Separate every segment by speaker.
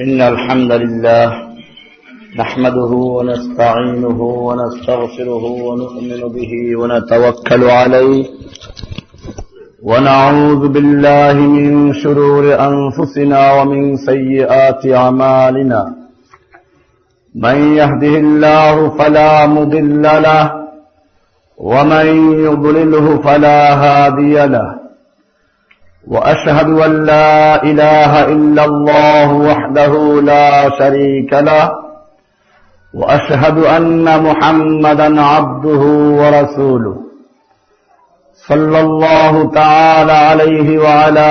Speaker 1: إن الحمد لله نحمده ونستعينه ونستغفره ونؤمن به ونتوكل عليه ونعوذ بالله من شرور أنفسنا ومن سيئات أعمالنا من يهده الله فلا مضل له ومن يضلله فلا هادي له وأشهد أن لا إله إلا الله وحده لا شريك له وأشهد أن محمدا عبده ورسوله صلى الله تعالى عليه وعلى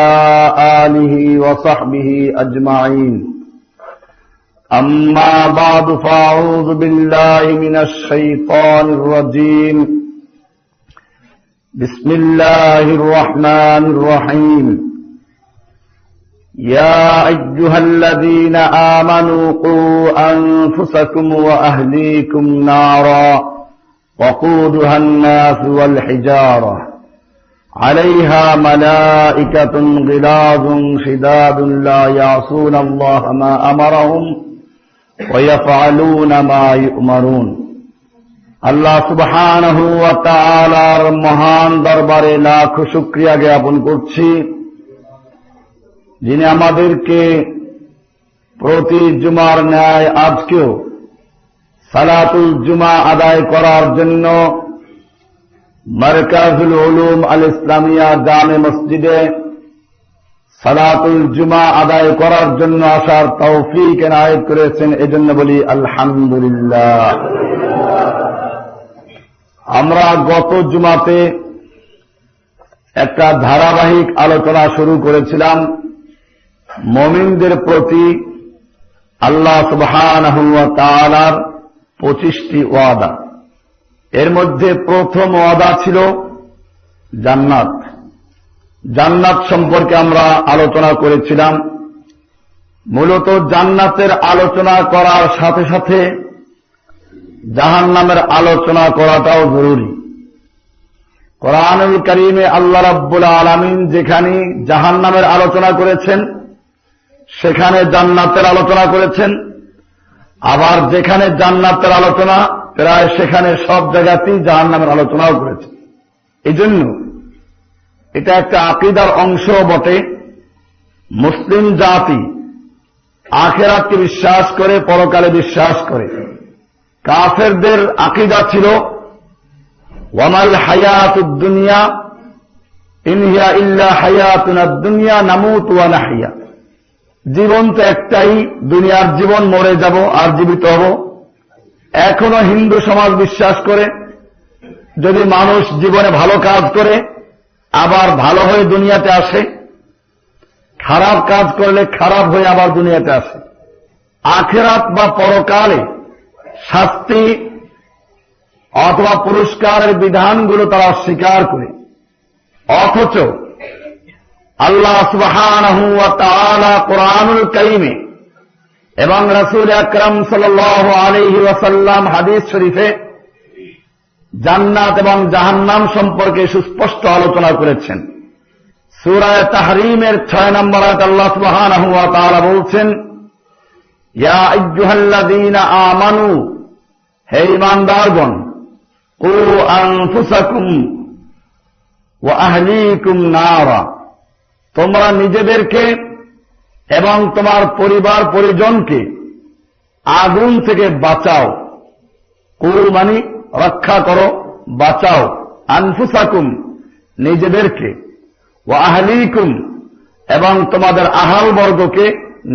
Speaker 1: آله وصحبه أجمعين أما بعد فأعوذ بالله من الشيطان الرجيم بسم الله الرحمن الرحيم يا أيها الذين آمنوا قوا أنفسكم وأهليكم نارا وقودها الناس والحجارة عليها ملائكة غلاظ شداد لا يعصون الله ما أمرهم ويفعلون ما يؤمرون আল্লাহ সুবহানাহু ওয়া তাআলার মহান দরবারে লাখ শুকরিয়া জ্ঞাপন করছি, যিনি আমাদেরকে প্রতি জুমার ন্যায় আজকেও সালাতুল জুমা আদায় করার জন্য মারকাজুল উলুম আল ইসলামিয়া জামে মসজিদে সালাতুল জুমা আদায় করার জন্য আসার তৌফিক এনায়েত করেছেন। এজন্য বলি আলহামদুলিল্লাহ। আমরা গত জুমাতে একটা ধারাবাহিক আলোচনা শুরু করেছিলাম মুমিনদের প্রতি আল্লাহ সুবহানাহু ওয়া তাআলার 25টি ওয়াদা। এর মধ্যে প্রথম ওয়াদা ছিল জান্নাত। জান্নাত সম্পর্কে আমরা আলোচনা করেছিলাম। মূলত জান্নাতের আলোচনা করার সাথে সাথে জাহান্নামের আলোচনা করাটাও জরুরি। কোরআনুল কারীমে আল্লাহ রাব্বুল আলামিন যেখানে জাহান্নামের আলোচনা করেছেন সেখানে জান্নাতের আলোচনা করেছেন, আবার যেখানে জান্নাতের আলোচনা প্রায় সেখানে সব জায়গাতেই জাহান্নামের আলোচনাও করেছেন। এই জন্য এটা একটা আকীদার অংশ বটে। মুসলিম জাতি আখিরাতকে বিশ্বাস করে, পরকালে বিশ্বাস করে। কাফেরদের আকীদা ছিল ওয়ামাল হায়াতুদ দুনিয়া ইন হিয়া ইল্লা হায়াতুনাদ দুনিয়া নামুতু ওয়া নাহইয়া। জীবন তো একটাই, দুনিয়ার জীবন, মরে যাব আর জীবিত হব। এখনো হিন্দু সমাজ বিশ্বাস করে যদি মানুষ জীবনে ভালো কাজ করে আবার ভালো হয়ে দুনিয়াতে আসে, খারাপ কাজ করলে খারাপ হয়ে আবার দুনিয়াতে আসে। আখিরাত বা পরকালে শাস্তি অথবা পুরস্কারের বিধানগুলো তারা অস্বীকার করে। অথচ আল্লাহ সুবহানাহু ওয়া তাআলা কোরআনুল কারীমে এবং রাসূল আকরাম সাল্লাল্লাহু আলাইহি ওয়াসাল্লাম হাদিস শরীফে জান্নাত এবং জাহান্নাম সম্পর্কে সুস্পষ্ট আলোচনা করেছেন। সূরা তাহরীমের 6 নম্বর আয়াতে আল্লাহ সুবহানাহু ওয়া তাআলা বলছেন, ইয়া আইয়ুহাল্লাযীনা আমানু, হে ঈমানদারগণ, কু আনফুসাকুম ওয়া আহলিকুম নারা, তোমরা নিজেদেরকে এবং তোমার পরিবার পরিজনকে আগুন থেকে বাঁচাও। কু মানে রক্ষা করো, বাঁচাও। আনফুসাকুম নিজেদেরকে, ওয়া আহলিকুম এবং তোমাদের আহাল বর্গকে,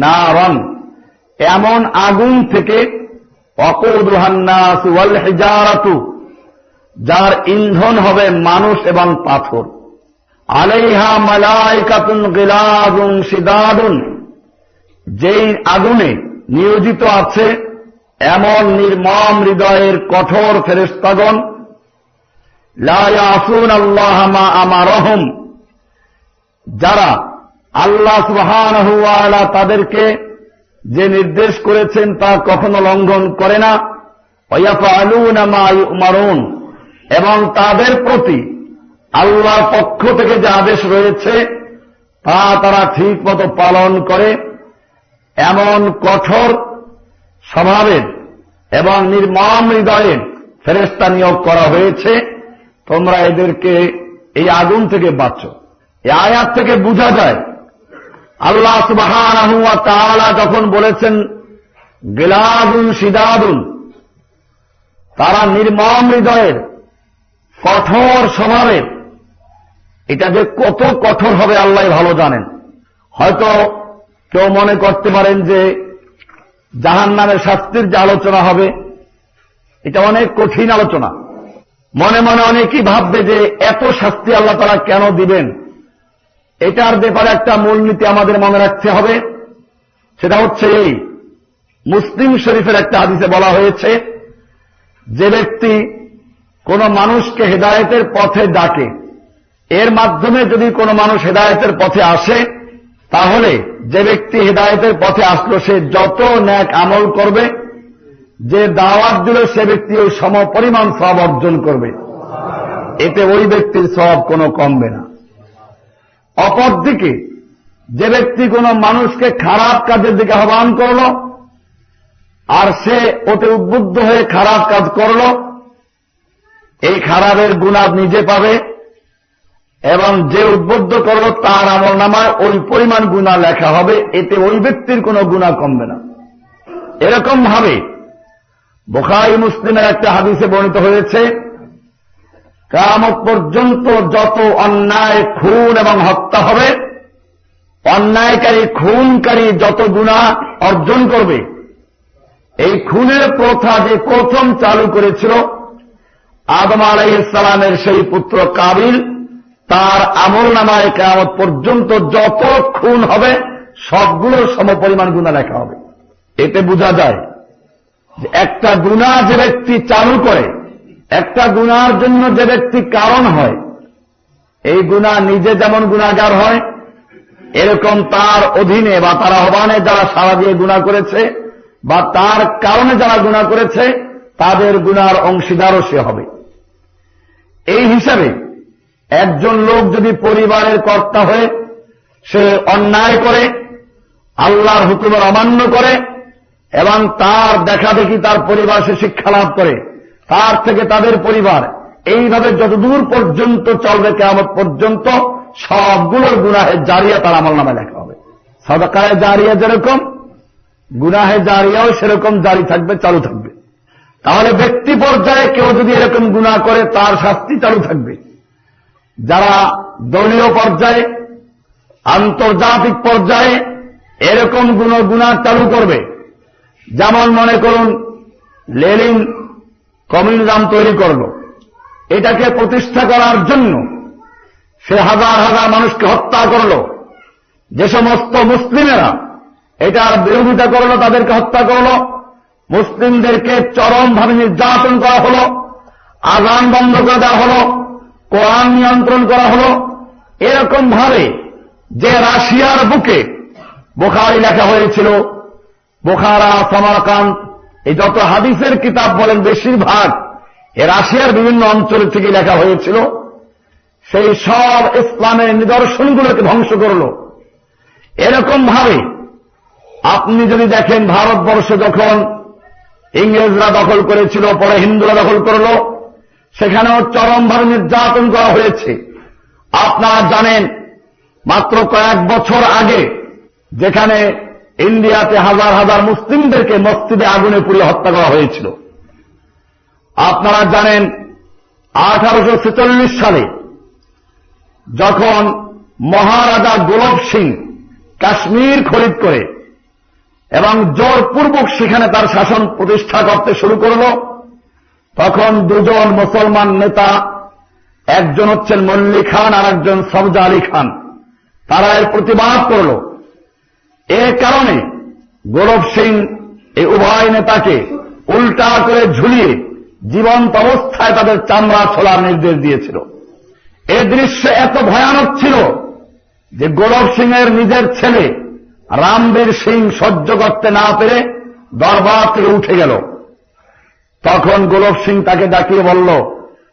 Speaker 1: নারান এমন আগুন থেকে, ওয়াকুদুহান নাস ওয়াল হিজারাতু যার ইন্ধন হবে মানুষ এবং পাথর, আলাইহা মালাইকাতুন গিলাযুন শিদাদুন যেই আগুনে নিয়োজিত আছে এমন নির্মম হৃদয়ের কঠোর ফেরেশতাগণ, লা ইয়াসুনাল্লাহ মা আমারহুম যারা আল্লাহ সুবহানাহু ওয়া তাআলা তাদেরকে যে নির্দেশ করেছেন তা কখনো লঙ্ঘন করে না, ওয়া ইয়াফআলুনা মা ইউমারুন এবং তাদের প্রতি আল্লাহর পক্ষ থেকে যে আদেশ রয়েছে তা তারা ঠিক মতো পালন করে। এমন কঠোর স্বভাবের এবং নির্মম হৃদয়ের ফেরেশতা নিয়োগ করা হয়েছে, তোমরা এদেরকে এই আগুন থেকে বাঁচো। এই আয়াত থেকে বোঝা যায় আল্লাহ সুবহানাহু ওয়া তাআলা যখন বলেছেন গিলাদুন শিদাদুন, তারা নির্মম হৃদয়ের কঠোর স্বভাবের, এটা যে কত কঠোর হবে আল্লাহ ভালো জানেন। হয়তো কেউ মনে করতে পারেন যে জাহান্নামের শাস্তির যে আলোচনা হবে এটা অনেক কঠিন আলোচনা। মনে মনে অনেকেই ভাববে যে এত শাস্তি আল্লাহ তাআলা কেন দিবেন। এটার ব্যাপারে একটা মূলনীতি আমাদের মনে রাখতে হবে। সেটা হচ্ছে এই, মুসলিম শরীফের একটা হাদিসে বলা হয়েছে, যে ব্যক্তি কোন মানুষকে হেদায়েতের পথে ডাকে, এর মাধ্যমে যদি কোন মানুষ হেদায়েতের পথে আসে, তাহলে যে ব্যক্তি হেদায়েতের পথে আসলো সে যত নেক আমল করবে, যে দাওয়াত দিল সে ব্যক্তি ওই সমপরিমাণ সওয়াব অর্জন করবে, এতে ওই ব্যক্তির সওয়াব কোনো কমবে না। অপরদিকে যে ব্যক্তি কোন মানুষকে খারাপ কাজের দিকে আহ্বান করল আর সে ওতে উদ্বুদ্ধ হয়ে খারাপ কাজ করল, এই খারাপের গুনাহ নিজে পাবে এবং যে উদ্বুদ্ধ করল তার আমলনামায় ওই পরিমাণ গুনাহ লেখা হবে, এতে ওই ব্যক্তির কোনো গুনাহ কমবে না। এরকম ভাবে বুখারী মুসলিমের একটা হাদিসে বর্ণিত হয়েছে, কিয়ামত পর্যন্ত যত অন্যায়, খুন এবং হত্যা হবে, অন্যায়কারী খুনকারী যত গুনাহ অর্জন করবে, এই খুনের প্রথা যে প্রথম চালু করেছিল আদম আলাইহিস সালামের সেই পুত্র কাবিল, তার আমলনামায় কিয়ামত পর্যন্ত যত খুন হবে সবগুলোর সমপরিমাণ গুনাহ লেখা হবে। এতে বোঝা যায় যে একটা গুনাহ যে ব্যক্তি চালু করে, একটা গুনার জন্য যে ব্যক্তি কারণ হয়, এই গুনাহ নিজে যেমন গুনাহগার হয়, এরকম তার অধীনে বা তার আহ্বানে যারা সাড়া দিয়ে গুনাহ করেছে বা তার কারণে যারা গুনাহ করেছে তাদের গুনার অংশীদারও সে হবে। এই হিসাবে একজন লোক যদি পরিবারের কর্তা হয়ে সে অন্যায় করে, আল্লাহর হুকুমের অমান্য করে এবং তার দেখাদেখি তার পরিবার সে শিক্ষা লাভ করে, তার থেকে তাদের পরিবার, এইভাবে যতদূর পর্যন্ত চলবে কিয়ামত পর্যন্ত সবগুলোর গুনাহে জারিয়া তার আমলনামায় লেখা হবে। সাদাকায়ে জারিয়া যেরকম, গুনাহে জারিয়াও সেরকম জারি থাকবে, চালু থাকবে। তাহলে ব্যক্তি পর্যায়ে কেউ যদি এরকম গুনাহ করে তার শাস্তি চালু থাকবে। যারা দলীয় পর্যায়ে, আন্তর্জাতিক পর্যায়ে এরকম গুনাহ চালু করবে, যেমন মনে করুন লেনিন কমিউনিজম তৈরি করল, এটাকে প্রতিষ্ঠা করার জন্য সে হাজার হাজার মানুষকে হত্যা করল। যে সমস্ত মুসলিমেরা এটার বিরোধিতা করল তাদেরকে হত্যা করল, মুসলিমদেরকে চরমভাবে নির্যাতন করা হল, আযান বন্ধ করে দেওয়া হল, কোরআন নিয়ন্ত্রণ করা হল। এরকম ভাবে যে রাশিয়ার বুকে বুখারী লেখা হয়েছিল, বুখারা, সামারকান্দ, এই যত হাদিসের কিতাব বলেন বেশিরভাগ এ রাশিয়ার বিভিন্ন অঞ্চল থেকে লেখা হয়েছিল, সেই সব ইসলামের নিদর্শনগুলোকে ধ্বংস করল। এরকম ভাবে আপনি যদি দেখেন ভারতবর্ষ যখন ইংরেজরা দখল করেছিল, পরে হিন্দুরা দখল করল, সেখানেও চরমভাবে নির্যাতন করা হয়েছে। আপনারা জানেন মাত্র কয়েক বছর আগে যেখানে ইন্ডিয়াতে হাজার হাজার মুসলিমদেরকে মসজিদে আগুনে পুড়িয়ে হত্যা করা হয়েছিল। আপনারা জানেন 1846 সালে যখন মহারাজা গোলক সিং কাশ্মীর খরিদ করে এবং জোরপূর্বক সেখানে তার শাসন প্রতিষ্ঠা করতে শুরু করল, তখন দুজন মুসলমান নেতা, একজন হচ্ছেন মল্লি খান আর একজন সবজা আলী খান, তারা এর প্রতিবাদ করল। এর কারণে গোলক সিং এই উভয় নেতাকে উল্টা করে ঝুলিয়ে জীবন্ত অবস্থায় তাদের চামড়া ছোলার নির্দেশ দিয়েছিল। এ দৃশ্য এত ভয়ানক ছিল যে গোলক সিং এর নিজের ছেলে রামবীর সিং সহ্য করতে না পেরে দরবার থেকে উঠে গেল। তখন গোলক সিং তাকে ডাকিয়ে বলল,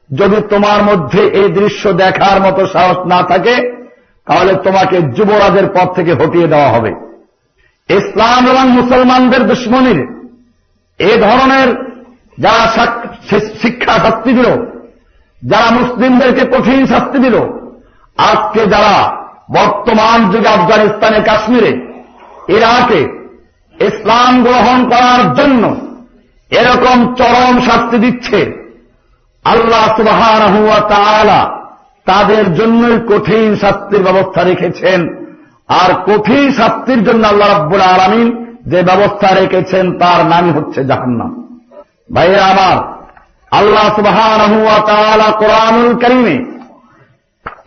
Speaker 1: যদি তোমার মধ্যে এই দৃশ্য দেখার মতো সাহস না থাকে তাহলে তোমাকে যুবরাজের পদ থেকে হটিয়ে দেওয়া হবে। ইসলাম এবং মুসলমানদের দুশ্মনীর এ ধরনের যারা শিক্ষা শাস্তি দিল, যারা মুসলিমদেরকে কঠিন শাস্তি দিল, আজকে যারা বর্তমান যুগে আফগানিস্তানে, কাশ্মীরে, ইরাকে ইসলাম গ্রহণ করার জন্য এরকম চরম শাস্তি দিচ্ছে, আল্লাহ সুবহানাহু ওয়া তাআলা তাদের জন্যই কঠিন শাস্তির ব্যবস্থা রেখেছেন। আর কঠিন শাস্তির জন্য আল্লাহ রাব্বুল আলামিন যে ব্যবস্থা রেখেছেন তার নামই হচ্ছে জাহান্নাম। ভাইরা আমার, আল্লাহ সুবহানাহু ওয়া তাআলা কোরআনুল কারীমে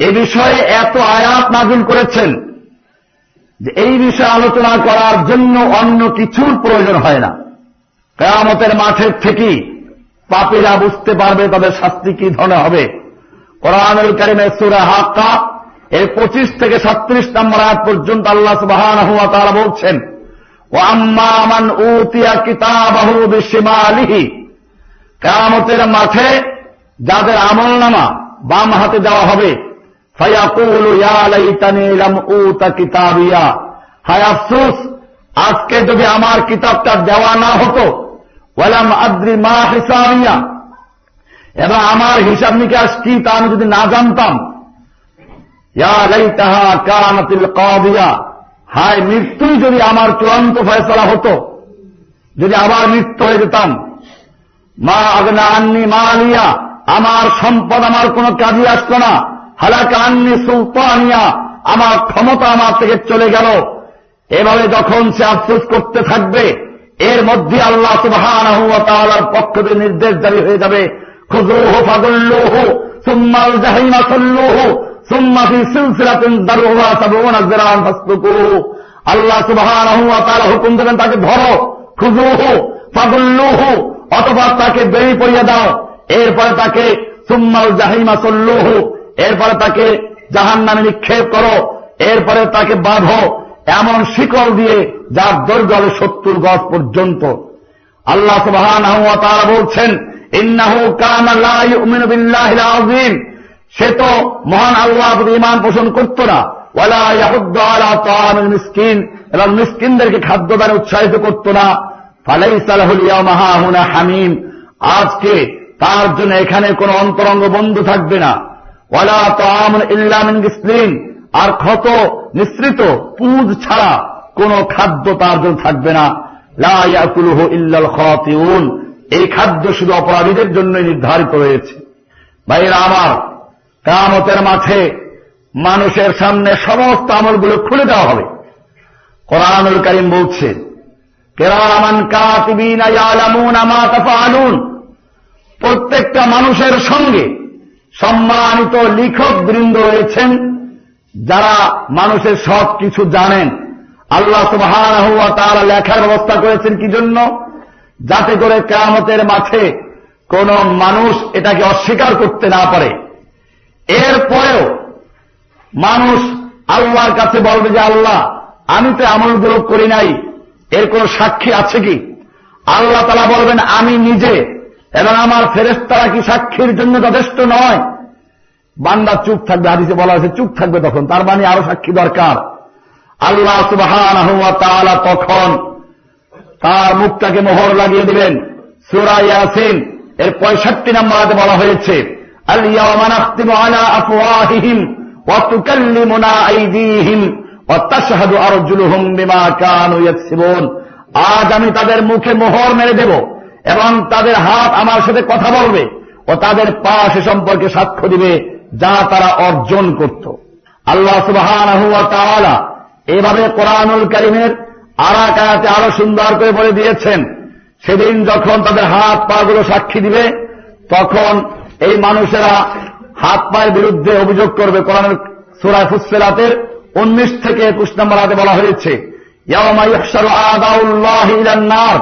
Speaker 1: এ বিষয়ে এত আয়াত নাযিল করেছেন যে এই বিষয়ে আলোচনা করার জন্য অন্য কিছুর প্রয়োজন হয় না। কিয়ামতের মাঠের থেকেই পাপীরা বুঝতে পারবে তাদের শাস্তি কি ধরনের হবে। কোরআনুল কারীমের সূরা হাক্কা এর 25 থেকে 37 নম্বর আয়াত পর্যন্ত আল্লাহ সুবহানাহু ওয়া তাআলা বলছেন, ওয়া আম্মা মান উতিয়া কিতাবাহু বিশিমালিহি, কিয়ামতের মাঠে যাদের আমলনামা বাম হাতে দেওয়া হবে, ফায়াকুলু ইয়া লাইতানি লাম উতা কিতাবিয়া, হায় আফসোস আজকে যদি আমার কিতাবটা দেওয়া না হতো, ওয়ালাম আদ্রি মা হিসাবিয়া, এবং আমার হিসাব নিকাশ কি তা আমি যদি না জানতাম, ইয়া লাইতাহা কানাতিল কাদিয়া, হায় মৃত্যুই যদি আমার চূড়ান্ত ফয়সালা হতো, যদি আবার মৃত্যু হয়ে যেতাম, মা আগনা আন্নি মালিয়া, আমার সম্পদ আমার কোনো কাজে আসতো না, হালাকা আন্নি সুলতানিয়া, আমার ক্ষমতা আমার থেকে চলে গেল। এভাবে যখন সে আফসোস করতে থাকবে, এর মধ্যে আল্লাহ সুবহানাহু ওয়া তাআলার পক্ষ থেকে নির্দেশ জারি হয়ে যাবে, খুযুহু ফাগুল্লুহু সুম্মাল জাহিমা সাল্লুহু সুম্মা ফি সিলসিলাতিন দারউহা 70 যিরান ফাসলুকুহু। আল্লাহ সুবহানাহু ওয়া তাআলা হুকুম দেবেন তাকে ধরো, খুযুহু ফাগুল্লুহু, অথবা তাকে বেড়ি পরিয়ে দাও, এরপরে তাকে সুম্মাল জাহিমা সাল্লুহু, এরপরে তাকে জাহান্নামে নিক্ষেপ করো, এরপরে তাকে বাঁধো এমন শিকল দিয়ে যার দৈর্ঘ্য 70 গজ পর্যন্ত। আল্লাহ সুবহানাহু ওয়া তাআলা বলছেন, ইন্নাহু কানা লা ইউমিনু বিল্লাহিল আযীম, সে তো মহান আল্লাহর প্রতি ঈমান পোষণ করত না, ওয়ালা ইয়াহুদ্দু আলা তাআমিল মিসকিন, এবং মিসকিনদেরকে খাদ্যদানে উৎসাহিত করত না। ফালাইসা লাহুল ইয়াওমা হাহুনা হামিম, আজকে তার জন্য এখানে কোনো অন্তরঙ্গ বন্ধু থাকবে না। ওয়ালা তাআমুন ইল্লা মিন গিসলিন, আর ক্ষত মিশ্রিত পুঁজ ছাড়া কোনো খাদ্য তার জন্য থাকবে না। লা ইয়াকুলুহু ইল্লাল খাতিউন, এই খাদ্য শুধু অপরাধীদের জন্যই নির্ধারিত রয়েছে। ভাইরা আমার, কিয়ামতের মাঠে মানুষের সামনে সমস্ত আমলগুলো খুলে দেওয়া হবে। কোরআনুল কারীম বলছে, কিরামান কাতিবিনা ইয়ালামুনা মা তাফআলুন, প্রত্যেকটা মানুষের সঙ্গে সম্মানিত লিখক বৃন্দ রয়েছেন যারা মানুষের সব কিছু জানেন। আল্লাহ সুবহানাহু ওয়া তাআলা লেখার ব্যবস্থা করেছেন কি জন্য? যাতে করে কিয়ামতের মাঠে কোন মানুষ এটাকে অস্বীকার করতে না পারে। এরপরেও মানুষ আল্লাহর কাছে বলবে যে আল্লাহ, আমি তো আমলগুলো করি নাই, এর কোন সাক্ষী আছে কি? আল্লাহ তাআলা বলবেন, আমি নিজে এবং আমার ফেরেশতারা কি সাক্ষীর জন্য যথেষ্ট নয়? বান্দা চুপ থাকবে, হাদিসে বলা হয়েছে চুপ থাকবে, তখন তার মানে আরো সাক্ষী দরকার। আল্লাহ সুবহানাহু ওয়া তাআলা তখন তার মুখটাকে মোহর লাগিয়ে দিবেন। সূরা ইয়াসিন এর 65 নম্বর আয়াতে বলা হয়েছে, আল ইয়াওমা নাখতিমু আলা আফওয়াহিহিম ওয়া তুকাল্লিমুনা আইদিহিম ওয়া তাশহাদু আরজুলুহুম বিমা কানু ইয়াকসিবুন, আজ আমি তাদের মুখে মোহর মেরে দেব এবং তাদের হাত আমার সাথে কথা বলবে ও তাদের পা সে সম্পর্কে সাক্ষ্য দিবে যা তারা অর্জন করত। আল্লাহ সুবহানাহু ওয়া তাআলা এভাবে কোরআনুল কারীমের আরেক আয়াতে আরো সুন্দর করে বলে দিয়েছেন, সেদিন যখন তাদের হাত পা গুলো সাক্ষী দিবে, তখন এই মানুষেরা হাত পায়ের বিরুদ্ধে অভিযোগ করবে। কোরআনের সূরা ফুসসিলাতের 19 থেকে 21 নম্বর আয়াতে বলা হয়েছে, ইয়াওমা ইহশারু আদাউল্লাহি ইলান নার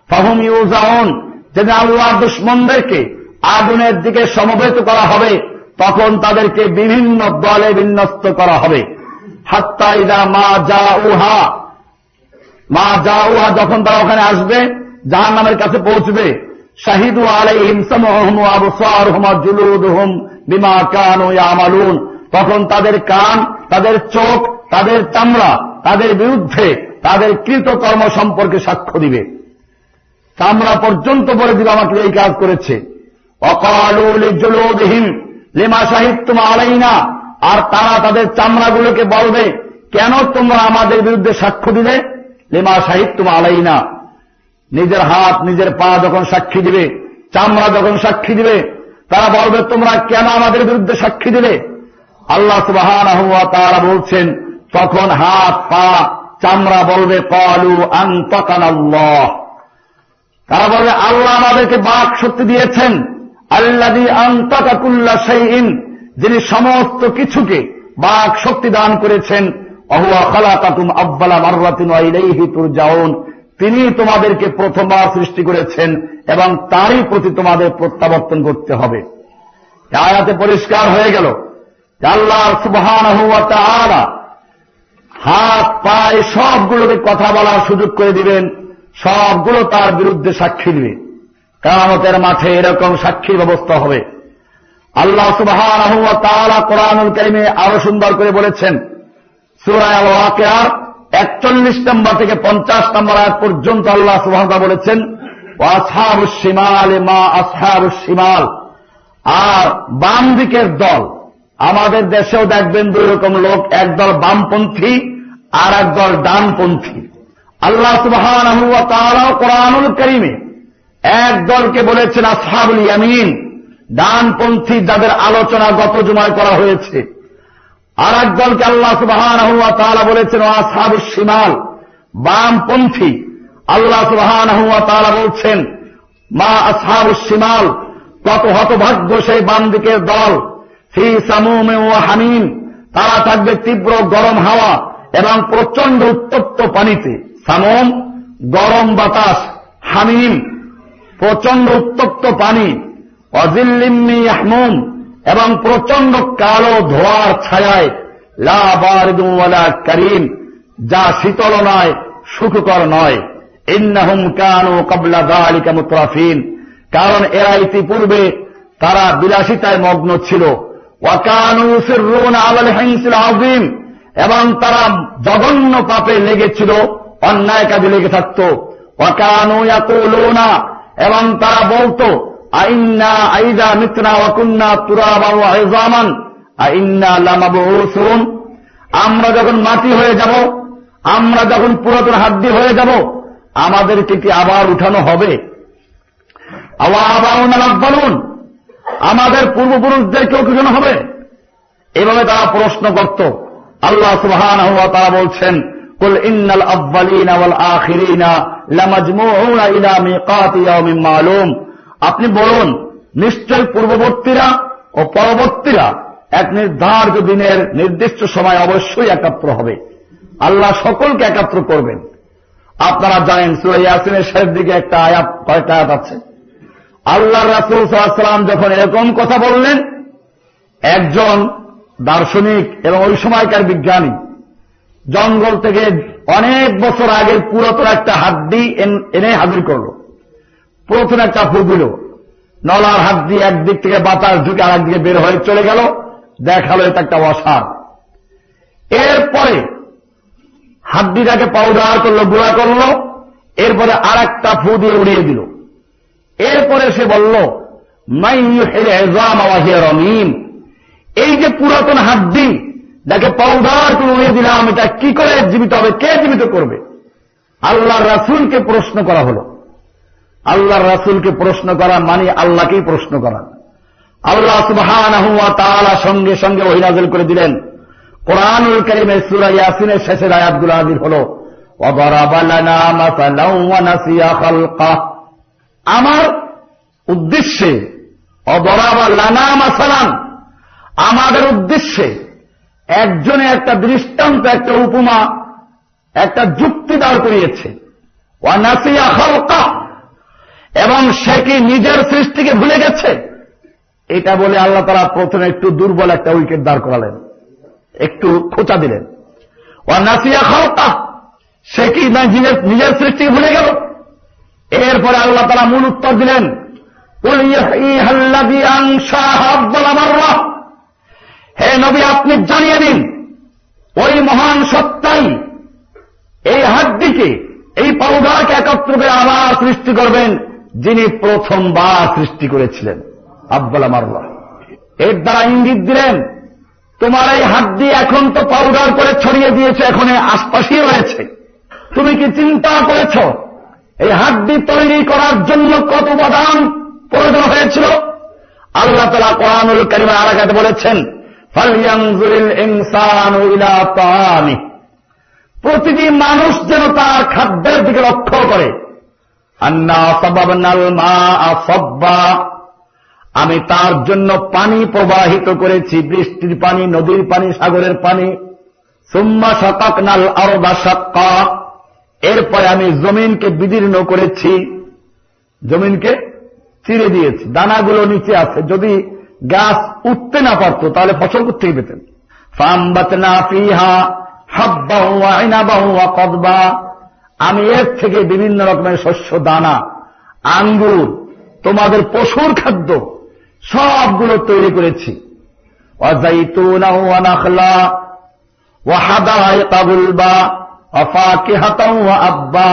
Speaker 1: ফাহুম ইউজাউন, যেদিন আল্লাহর দুশমনদেরকে আগুনের দিকে সমবেত করা হবে, তখন তাদেরকে বিভিন্ন দলে বিন্যস্ত করা হবে। হাত্তা ইযা মা জাউহা, যখন তারা ওখানে আসবে, জাহান্নামের কাছে পৌঁছবে, শাহিদু আলাইহিম সামউহুম ওয়া আবসারুহুম ওয়া জুলুদুহুম বিমা কানু ইয়ামালুন, তখন তাদের কান, তাদের চোখ, তাদের চামড়া তাদের বিরুদ্ধে তাদের কৃতকর্ম সম্পর্কে সাক্ষ্য দিবে। চামড়া পর্যন্ত বলে দিবে আমাকে এই কাজ করেছে। ওয়াকালু লিজুলুদিহিম লিমা শাহিদতুম আলাইনা, আর তারা তাদের চামড়াগুলোকে বলবে কেন তোমরা আমাদের বিরুদ্ধে সাক্ষ্য দিলে। লিমা শাহিদতুম আলাইনা, নিজের হাত নিজের পা যখন সাক্ষী দিবে, চামড়া যখন সাক্ষী দিবে, তারা বলবে তোমরা কেন আমাদের বিরুদ্ধে সাক্ষী দিলে। আল্লাহ সুবহানাহু ওয়া তাআলা বলছেন তখন হাত পা চামড়া বলবে ক্বালু আনতাকানাল্লাহ, তারা বলবে আল্লাহ আমাদেরকে বাক শক্তি দিয়েছেন। আল্লাযী আনতাকা কুল্লা শাইইন, যিনি সমস্ত কিছুকে বাক শক্তি দান করেছেন। ওয়া হুয়া খালাকাকুম আউয়ালা মাররাতিন ওয়া ইলাইহি তুরজাউন, তিনি তোমাদেরকে প্রথমবার সৃষ্টি করেছেন এবং তারই প্রতি তোমাদের প্রত্যাবর্তন করতে হবে। আয়াতে পরিষ্কার হয়ে গেল আল্লাহ সুবহানাহু ওয়া তাআলা হাত পায়ে সবগুলোকে কথা বলার সুযোগ করে দিবেন, সবগুলো তার বিরুদ্ধে সাক্ষী দিবে। কিয়ামতের মাঠে এরকম সাক্ষীর ব্যবস্থা হবে। আল্লাহ সুবহানাহু ওয়া তাআলা কোরআনুল কারীমে আরো সুন্দর করে বলেছেন, সূরা আল ওয়াকিয়ার 41 নম্বর থেকে 50 নম্বর আয়াত পর্যন্ত আল্লাহ সুবহানাহু ওয়া তাআলা বলেছেন ওয়া আসহাবুশ শিমাল মা আসহাবুশ শিমাল, আর বাম দিকের দল, আমাদের দেশেও দেখবেন দুই রকম লোক, একদল বামপন্থী আর একদল ডানপন্থী। আল্লাহ সুবহানাহু ওয়া তাআলা কোরআনুল কারীমে এক দলকে বলেছেন আসহাবুল ইয়ামিন, ডানপন্থী, যাদের আলোচনা গত জুমায় করা হয়েছে। আর এক দলকে আল্লাহ সুবহানাহু ওয়া তাআলা বলেছেন আসহাবুশ শিমাল, বামপন্থী। আল্লাহ সুবহানাহু ওয়া তাআলা বলছেন মা আসহাবুশ শিমাল, কত হতভাগ্য সেই বাম দিকের দল। ফি সামুমে ওয়া হামিম, তারা থাকবে তীব্র গরম হাওয়া এবং প্রচন্ড উত্তপ্ত পানিতে। সামুম গরম বাতাস, হামিম প্রচন্ড উত্তপ্ত পানি, ওয়াজিল্লিম মিন ইয়াহমুম এবং প্রচন্ড কালো ধোঁয়ার ছায়ায়, লা বারিদুন ওয়ালা কারীম, যা শীতল নয় সুখকর নয়। ইন্নাহুম কানু ক্বাবলা যালিকা মুতরাফিন, কারণ এরা ইতিপূর্বে তারা বিলাসিতায় মগ্ন ছিল। ওয়া কানু ইউসিররুনা আলাল হিনসিল আযীম, এবং তারা জঘন্য পাপে লেগেছিল, অন্যায় কাজে লেগে থাকত। ওয়া কানু ইয়াকুলুনা, এবং তারা বলতো আইন্না আইযা মিতনা ওয়া কুন্না তুরাবান ওয়া ইযামান আইন্না লামাবউসুন, আমরা যখন মাটি হয়ে যাব, আমরা যখন পুরাতন হাড্ডি হয়ে যাব, আমাদেরকে কি আবার উঠানো হবে? আওয়াবাউনা লাব্বালুন, আমাদের পূর্বপুরুষদেরকেও কি উঠানো হবে? এভাবে তারা প্রশ্ন করত। আল্লাহ সুবহানাহু ওয়া তাআলা বলছেন কুল ইন্নাল আউয়ালিনা ওয়াল আখিরিনা লামাজমুউনা ইলা মিকাতি ইয়াউমিন মালুম, আপনি বলুন নিশ্চয় পূর্ববর্তীরা ও পরবর্তীরা এক নির্ধারিত দিনের নির্দিষ্ট সময় অবশ্যই একাত্র হবে। আল্লাহ সকলকে একাত্র করবেন। আপনারা জানেন সূরা ইয়াসিনের শেষের দিকে একটা আয়াত, কয়টা আয়াত আছে? আল্লাহর রাসূল সাল্লাল্লাহু আলাইহি ওয়াসাল্লাম যখন এরকম কথা বললেন, একজন দার্শনিক এবং ওই সময়কার বিজ্ঞানী জঙ্গল থেকে অনেক বছর আগের পুরাতন একটা হাড্ডি এনে হাজির করল। পুরাতন একটা ফু দিল, নলার হাড্ডি একদিক থেকে বাতাস ঢুকে আর একদিকে বের হয়ে চলে গেল, দেখালো এটা একটা অসার। এরপরে হাড্ডিটাকে পাউডার করলো, গুঁড়া করলো, এরপরে আর একটা ফু দিয়ে উড়িয়ে দিল। এরপরে সে বলল মাই ইউহিল ইযামা ওয়া হিয়া রামীম, এই যে পুরাতন হাড্ডি যাকে পাউডার করে উড়িয়ে দিলাম, এটা কি করে জীবিত হবে? কে জীবিত করবে? আল্লাহর রাসূলকে প্রশ্ন করা হলো। আল্লাহর রাসূলকে প্রশ্ন করা মানে আল্লাহকেই প্রশ্ন করা। আল্লাহ সুবহানাহু ওয়া তাআলা সঙ্গে সঙ্গে ওহী নাযিল করে দিলেন। কোরআনুল কারীমের সূরা ইয়াসিনের শেষের আয়াতগুলো নাযিল হলো ওয়া দারাবা লানা মাসালান ওয়া নাসিয়া খালকা, আমার উদ্দেশ্যে ওয়া দারাবা লানা মাসালান, আমাদের উদ্দেশ্যে একজনে একটা দৃষ্টান্ত, একটা উপমা, একটা যুক্তি দাঁড় করিয়েছে। ওয়া নাসিয়া খালকা, এবং সে কি নিজের সৃষ্টিকে ভুলে গেছে? এটা বলে আল্লাহ তাআলা প্রথমে একটু দুর্বল একটা উইকেট দাঁড় করালেন, একটু খোঁচা দিলেন। ওয়া নাসিয়া খালকা, সে কি নিজের সৃষ্টিকে ভুলে গেল? এরপরে আল্লাহ তাআলা মূল উত্তর দিলেন কুল ইউহিয়াল্লাযী আনশাআহা আউয়াল মাররা, হে নবী আপনি জানিয়ে দিন ওই মহান সত্তাই এই হাড্ডিকে, এই পাউডারকে একত্র করে আবার সৃষ্টি করবেন যিনি প্রথমবার সৃষ্টি করেছিলেন, আব্বালাম আল্লাহ। এর দ্বারা ইঙ্গিত দিলেন তোমার এই হাড্ডি এখন তো পাউডার করে ছড়িয়ে দিয়েছে, এখন আশপাশেই রয়েছে। তুমি কি চিন্তা করেছ এই হাড্ডি তৈরি করার জন্য কত উপাদান প্রয়োজন হয়েছিল? আল্লাহ তাআলা কোরআনুল কারীমের আর আয়াতে বলেছেন, ফালইয়ানজুরিল ইনসানু ইলা তাআমিহি, প্রতিটি মানুষ যেন তার খাদ্যের দিকে লক্ষ্য করে। আন্না সাবাবনাল মাআ সাব্বা, আমি তার জন্য পানি প্রবাহিত করেছি, বৃষ্টির পানি, নদীর পানি, সাগরের পানি। সুম্মা শাকাকনাল আরদা শাক্কা, এরপরে আমি জমিনকে বিদীর্ণ করেছি, জমিনকে চিরে দিয়েছি, দানাগুলো নিচে আছে, যদি গাছ উঠতে না পারত তাহলে ফসল কোত্থেকে পেতেন? ফাআমবাতনা ফিহা হাব্বাও ওয়া ইনাবাও ওয়া কদবা, আমি এর থেকে বিভিন্ন রকমের শস্য দানা, আঙ্গুর, তোমাদের পশুর খাদ্য সবগুলো তৈরি করেছি। ওয়া যাইতুনা ওয়া নাখলা ওয়া হাদাইকা গুলবা ওয়া ফাকিহাতাও ওয়া আব্বা,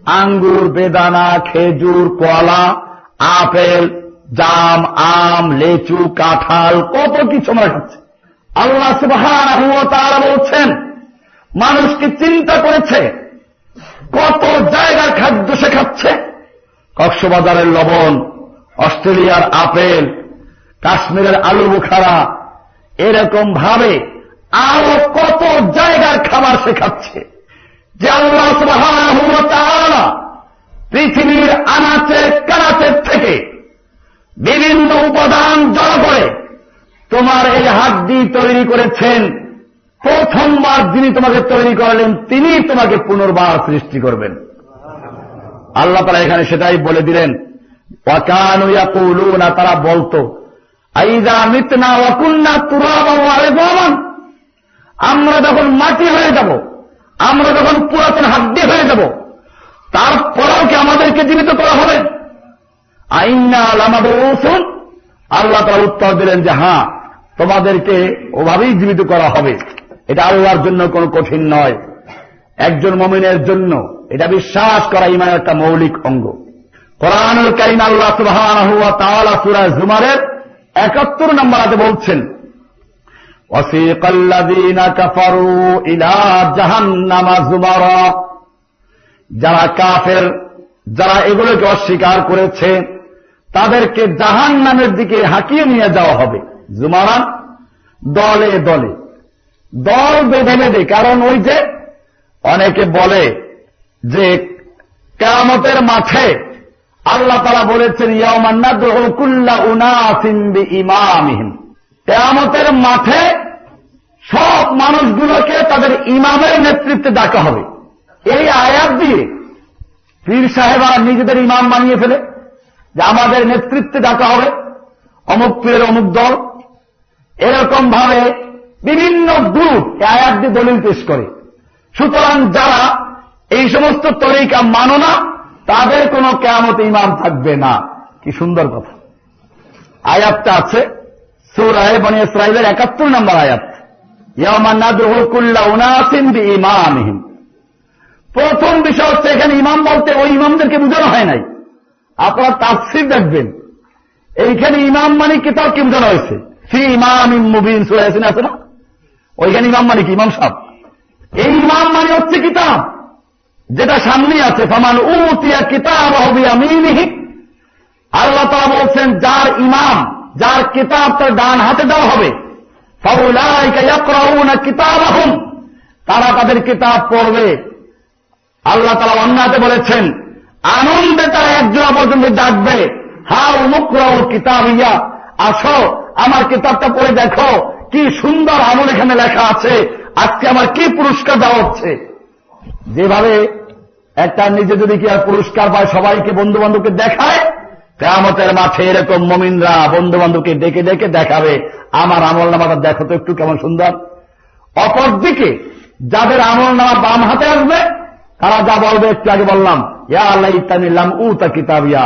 Speaker 1: আঙ্গুর, বেদানা, খেজুর, কলা, আপেল, জাম, আম, লেচু, কাঁঠাল, কত কিছু আমরা খাচ্ছি। আল্লাহ সুবহানাহু ওয়া তাআলা বলছেন মানুষকে চিন্তা করেছে কত জায়গার খাদ্য সে খাচ্ছে। কক্সবাজারের লবণ, অস্ট্রেলিয়ার আপেল, কাশ্মীরের আলু বুখারা, এরকম ভাবে আরো কত জায়গার খাবার সে খাচ্ছে, যে আল্লাহ সুবহানাহু ওয়া তাআলা পৃথিবীর আনাচে কানাচের থেকে বিভিন্ন উপাদান জড়ো করে তোমার এই হাড্ডি তৈরি করেছেন। প্রথমবার যিনি তোমাকে তৈরি করলেন তিনি তোমাকে পুনর্বার সৃষ্টি করবেন। আল্লাহ তাআলা এখানে সেটাই বলে দিলেন, ওয়া কানু ইয়াকুলুনা, তারা বলতো, আইযা মিতনা ওয়া কুননা তুরাবান ওয়া ইযামান, আমরা যখন মাটি হয়ে যাব, আমরা যখন পুরাতন হাড্ডি হয়ে যাব, তারপরেও কি আমাদেরকে জীবিত করা হবে? আইন্না লামাবউসুন, আল্লাহ তাআলা উত্তর দিলেন যে হ্যাঁ, তোমাদেরকে ওভাবেই জীবিত করা হবে। এটা আল্লাহর জন্য কোনো কঠিন নয়, একজন মুমিনের জন্য এটা বিশ্বাস করা ঈমানের একটা মৌলিক অঙ্গ। কোরআনুল কারীম আল্লাহ সুবহানাহু ওয়া তাআলা সূরা জুমারের ৭১ নম্বর আয়াতে বলছেন, ওয়াসিকাল্লাযীনা কাফারু ইলা জাহান্নামা যুমারা, যারা কাফের, যারা এগুলোকে অস্বীকার করেছে তাদেরকে জাহান্নামের দিকে হাঁকিয়ে নিয়ে যাওয়া হবে। জুমারান, দলে দলে, দল বেঁধে বেঁধে। কারণ ওই যে অনেকে বলে যে কিয়ামতের মাঠে আল্লাহ তাআলা বলেছেন, ইয়াওমান নাদউ কুল্লা উনাসিন বিইমামিহিম, কিয়ামতের মাঠে সব মানুষগুলোকে তাদের ইমামের নেতৃত্বে ডাকা হবে। এই আয়াত দিয়ে পীর সাহেবরা নিজেদের ইমাম বানিয়ে ফেলে যে আমাদের নেতৃত্বে ডাকা হবে অমুক পীরের অমুক দল। এরকম ভাবে বিভিন্ন গ্রুপ আয়াত দিয়ে দলিল পেশ করে। সুতরাং যারা এই সমস্ত তরিকা মানো না তাদের কোনো কিয়ামতে ইমাম থাকবে না। কি সুন্দর কথা! আয়াতটা আছে সূরা বনী ইসরাঈলের ৭১ নম্বর আয়াত, ইয়াওমা নাদউ কুল্লা উনাসিন বিইমামিহিম। প্রথম বিষয় হচ্ছে এখানে ইমাম বলতে ওই ইমামদেরকে বোঝানো হয় নাই। আপনারা তাফসীর দেখবেন, এইখানে ইমাম মানে কিতাবকে বোঝানো হয়েছে। ফি ইমামিন মুবিন সূরা ইয়াসিন আছে না, ওইখানে ইমাম মানে কি? ইমাম সাহেব। এই ইমাম মানে হচ্ছে কিতাব, যেটা সামনে আছে। ফামান উতিয়া কিতাবাহু বিয়ামিনিহি, আল্লাহ তাআলা বলছেন যার ইমাম, যার কিতাব তার ডান হাতে দেওয়া হবে, ফাউলাইকা ইয়াকরাউনা কিতাবাহুম, তারা তাদের কিতাব পড়বে। আল্লাহ তাআলা অন্য আয়াতে বলেছেন আনন্দে তারা একজোড়া পর্যন্ত ডাকবে, হাউ মুকরাউ কিতাবিয়া, আসো আমার কিতাবটা পড়ে দেখো কি সুন্দর আমল এখানে লেখা আছে, আজকে আমার কি পুরস্কার দেওয়া হচ্ছে। যেভাবে একটা নিজে যদি কি আর পুরস্কার পায় সবাইকে বন্ধু বান্ধবকে দেখায়, কিয়ামতের মাঠে এরকম মুমিনরা বন্ধু বান্ধবকে ডেকে ডেকে দেখাবে আমার আমল নামাটা দেখো তো একটু কেমন সুন্দর। অপরদিকে যাদের আমল নামা বাম হাতে আসবে তারা যা বলবে, একটু আগে বললাম, ইয়া লাইতানি লাম উতা কিতাবিয়া,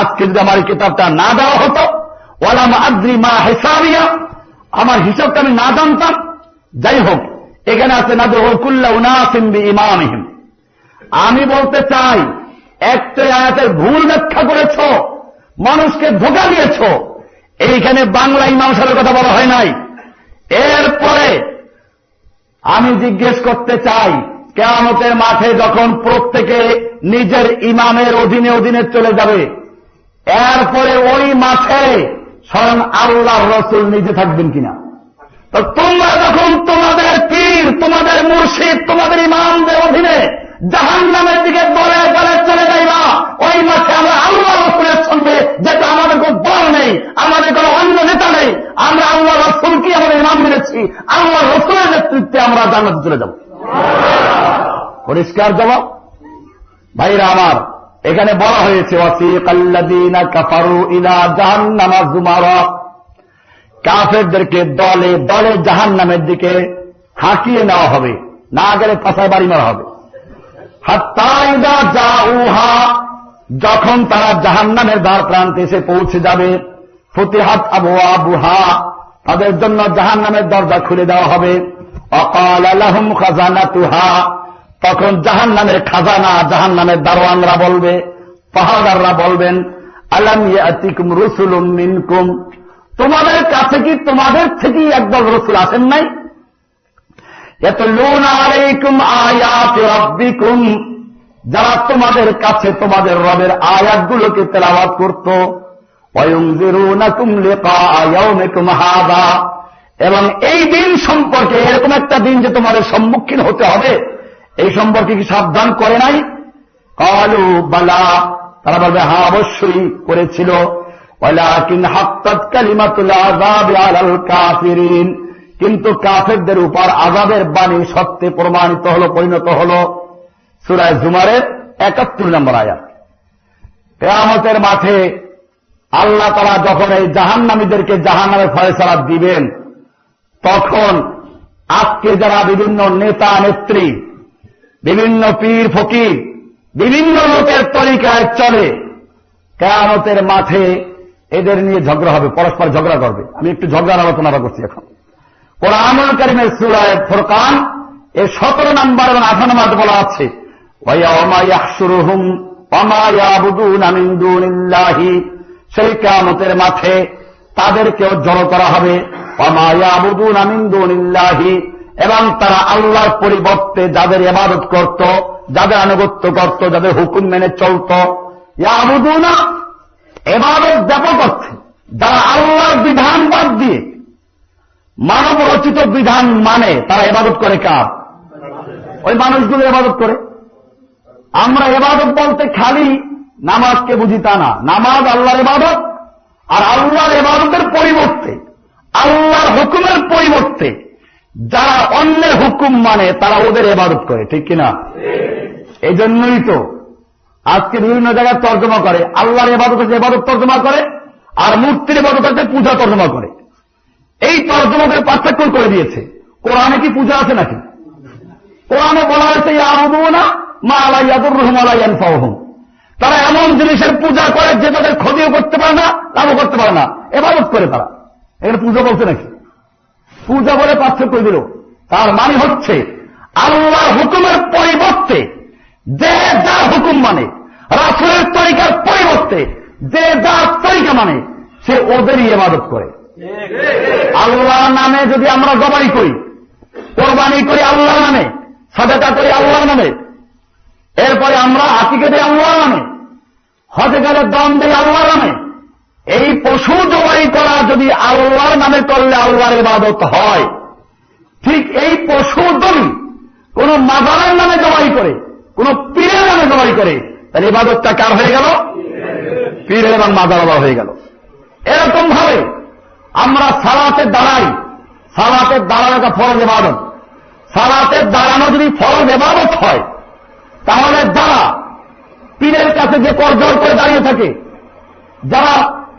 Speaker 1: আজকে যদি আমার কিতাবটা না দেওয়া হতো, ওয়ালাম আদ্রি মা হিসাবিয়া, আমার হিসাবটা আমি না জানতাম। যাই হোক, এখানে আছে নাদউ কুল্লা উনাসিম বিইমামিহিম। আমি বলতে চাই, একটা আয়াতের ভুল ব্যাখ্যা করেছ, মানুষকে ধোঁকা দিয়েছ। এইখানে বাংলা ইমাম সাহেবের কথা বলা হয় নাই। এরপরে আমি জিজ্ঞেস করতে চাই, কিয়ামতের মাঠে যখন প্রত্যেকে নিজের ইমামের অধীনে অধীনে চলে যাবে, এরপরে ওই মাঠে স্বয়ং আল্লাহর রাসূল নিজে থাকবেন কিনা? তো তোমরা যখন তোমাদের পীর, তোমাদের মুর্শিদ, তোমাদের ইমামদের অধীনে জাহান্নামের দিকে দলে দলে চলে যাইবা, ওই মাঠে আমরা আল্লাহ রাসূলের সঙ্গে, যেটা আমাদের কোনো দল নেই, আমাদের কোনো অন্য নেতা নেই, আমরা আল্লাহ রাসূলকে আমাদের ইমাম মেনেছি, আল্লাহ রাসূলের নেতৃত্বে আমরা জান্নাতে চলে যাব। পরিষ্কার জবাব। ভাইরা আমার, এখানে বলা হয়েছে ওয়াসিকাল্লাযীনা কাফারু ইলা জাহান্নামা যুমারা, কাফেরদেরকে দলে দলে জাহান্নামের দিকে হাঁকিয়ে নেওয়া হবে, না গেলে পাছায় বাড়ি মারা হবে। হাত্তা ইযা জাউহা, যখন তারা জাহান্নামের দ্বার প্রান্তে এসে পৌঁছে যাবে, ফুতিহাত আবওয়াবুহা, তাদের জন্য জাহান্নামের দরজা খুলে দেওয়া হবে। ওয়াকালা লাহুম খাজানাতুহা, তখন জাহান্নামের খাজানা, জাহান্নামের দারোয়ানরা বলবে, পাহারাদাররা বলবেন, আলাম ইয়াতিকুম রুসুলুম মিনকুম, তোমাদের কাছে কি তোমাদের থেকেই একদল রসুল আসেন নাই? ইয়াতলুনা আলাইকুম আয়াতি রাব্বিকুম, যারা তোমাদের কাছে তোমাদের রবের আয়াতগুলোকে তেলাওয়াত করত। ওয়ায়ুনজিরুনাকুম লিকা ইয়াউমিকুম হাযা, এবং এই দিন সম্পর্কে, এরকম একটা দিন যে তোমাদের সম্মুখীন হতে হবে, এই সম্পর্কে কি সাবধান করে নাই? ক্বালু বালা, তারা বলবে হ্যাঁ অবশ্যই করেছিল। ওয়ালাকিন হাক্কাত কালিমাতুল আযাবি আলাল কাফিরিন, কিন্তু কাফেরদের উপর আযাবের বাণী সত্যে প্রমাণিত হলো, পরিণত হলো। সূরা জুমারের ৭১ নম্বর আয়াত। কিয়ামতের মাঠে আল্লাহ তাআলা যখন এই জাহান্নামীদেরকে জাহান্নামের ফয়সালা দিবেন, তখন আজকে যারা বিভিন্ন নেতা নেত্রী, বিভিন্ন পীর ফকির, বিভিন্ন লোকের তরিকায় চলে, কিয়ামতের মাঠে এদের নিয়ে ঝগড়া হবে, পরস্পর ঝগড়া করবে। আমি একটু ঝগড়ার আলোচনা করছি এখন। কোরআনুল কারীমের সূরা ফুরকান এর ১৭ নম্বর এবং ১৮ নম্বর বলা আছে, ওয়ায়াউমা ইয়াহশুরুহুম ওয়া মা ইয়াবুদুনা মিন দুনিল্লাহি, সেই কিয়ামতের মাঠে তাদেরকেও জড়ো করা হবে। ওয়া মা ইয়াবুদুনা মিন দুনিল্লাহি, এবং তারা আল্লাহর পরিবর্তে যাদের ইবাদত করত, যাদের আনুগত্য করত, যাদের হুকুম মেনে চলত। ইয়াবুদুনা, ইবাদত ব্যাপক অর্থে যারা আল্লাহর বিধান বাদ দিয়ে মানব রচিত বিধান মানে, তারা ইবাদত করে কার? ওই মানুষগুলো ইবাদত করে। আমরা ইবাদত বলতে খালি নামাজকে বুঝি তা না। নামাজ আল্লাহর ইবাদত, আর আল্লাহর ইবাদতের পরিবর্তে, আল্লাহর হুকুমের পরিবর্তে যারা অন্যের হুকুম মানে, তারা ওদের ইবাদত করে, ঠিক কিনা? এই জন্যই তো আজকে বিভিন্ন জায়গায় তর্জমা করে, আল্লাহর ইবাদত হচ্ছে ইবাদত তর্জমা করে, আর মূর্তির ইবাদত হচ্ছে পূজা তর্জমা করে। এই তর্জমাকে পার্থক্য করে দিয়েছে। কোরআনে কি পূজা আছে নাকি? কোরআনে বলা হয়েছে ইয়াবুদুনা মা লা ইয়াদুররুহুম ওয়া লা ইয়ানফাউহুম, তারা এমন জিনিসের পূজা করে যে তাদের ক্ষতিও করতে পারে না, লাভও করতে পারে না, ইবাদত করে তারা। এখানে পূজা বলছে নাকি? পূজা বলে পার্থক্য দিল। তার মানে হচ্ছে আল্লাহর হুকুমের পরিবর্তে যে যা হুকুম মানে, রাসূলের তরিকার পরিবর্তে যে যা তরিকা মানে, সে ওদেরই ইবাদত করে। আল্লাহর নামে যদি আমরা জবাই করি, কোরবানি করি আল্লাহর নামে, সাদাকা করি আল্লাহর নামে, এরপরে আমরা আকিকা দিই আল্লাহর নামে, হজে গেলে দান দিই আল্লাহর নামে, এই পশু জবাই করা যদি আল্লাহর নামে করলে আল্লাহর ইবাদত হয়, ঠিক এই পশু যদি কোন মাজারের নামে জবাই করে, কোন পীরের নামে জবাই করে, তাহলে ইবাদতটা কার হয়ে গেল? পীরের এবং মাজার হয়ে গেল। এরকম ভাবে আমরা সালাতে দাঁড়াই, সালাতের দাঁড়ানো একটা ফরজ ইবাদত। সালাতের দাঁড়ানো যদি ফরজ ইবাদত হয়, তাহলে যারা পীরের কাছে যে করজোড় করে দাঁড়িয়ে থাকে, যারা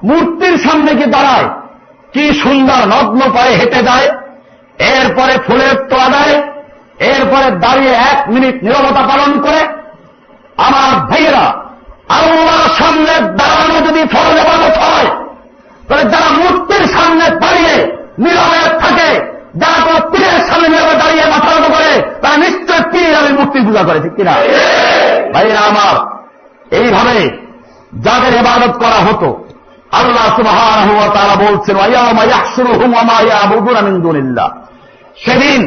Speaker 1: মূর্তির সামনে গিয়ে দাঁড়ায়, কি সুন্দর নগ্ন পায়ে হেঁটে যায়, এরপরে ফুলের তোলা দেয়, এরপরে দাঁড়িয়ে 1 মিনিট নীরবতা পালন করে, আমার ভাইয়েরা, আল্লাহর সামনে দাঁড়ানো যদি ফরজ ইবাদত হয়, তাহলে যারা মূর্তির সামনে দাঁড়িয়ে নীরবে থাকে, যারা কোনো পীরের সামনে নীরবে দাঁড়িয়ে মাথা চিন্তা করে, ঠিক কিনা ভাইরা আমার? এইভাবে যাদের ইবাদত করা হতো, আল্লাহ সুবহানাহু ওয়া তাআলা বলছেন ওয়ায়াউমা ইয়াহশুরুহুম ওয়া মা ইয়াবুদুনা মিন দুনিল্লাহ, সেদিন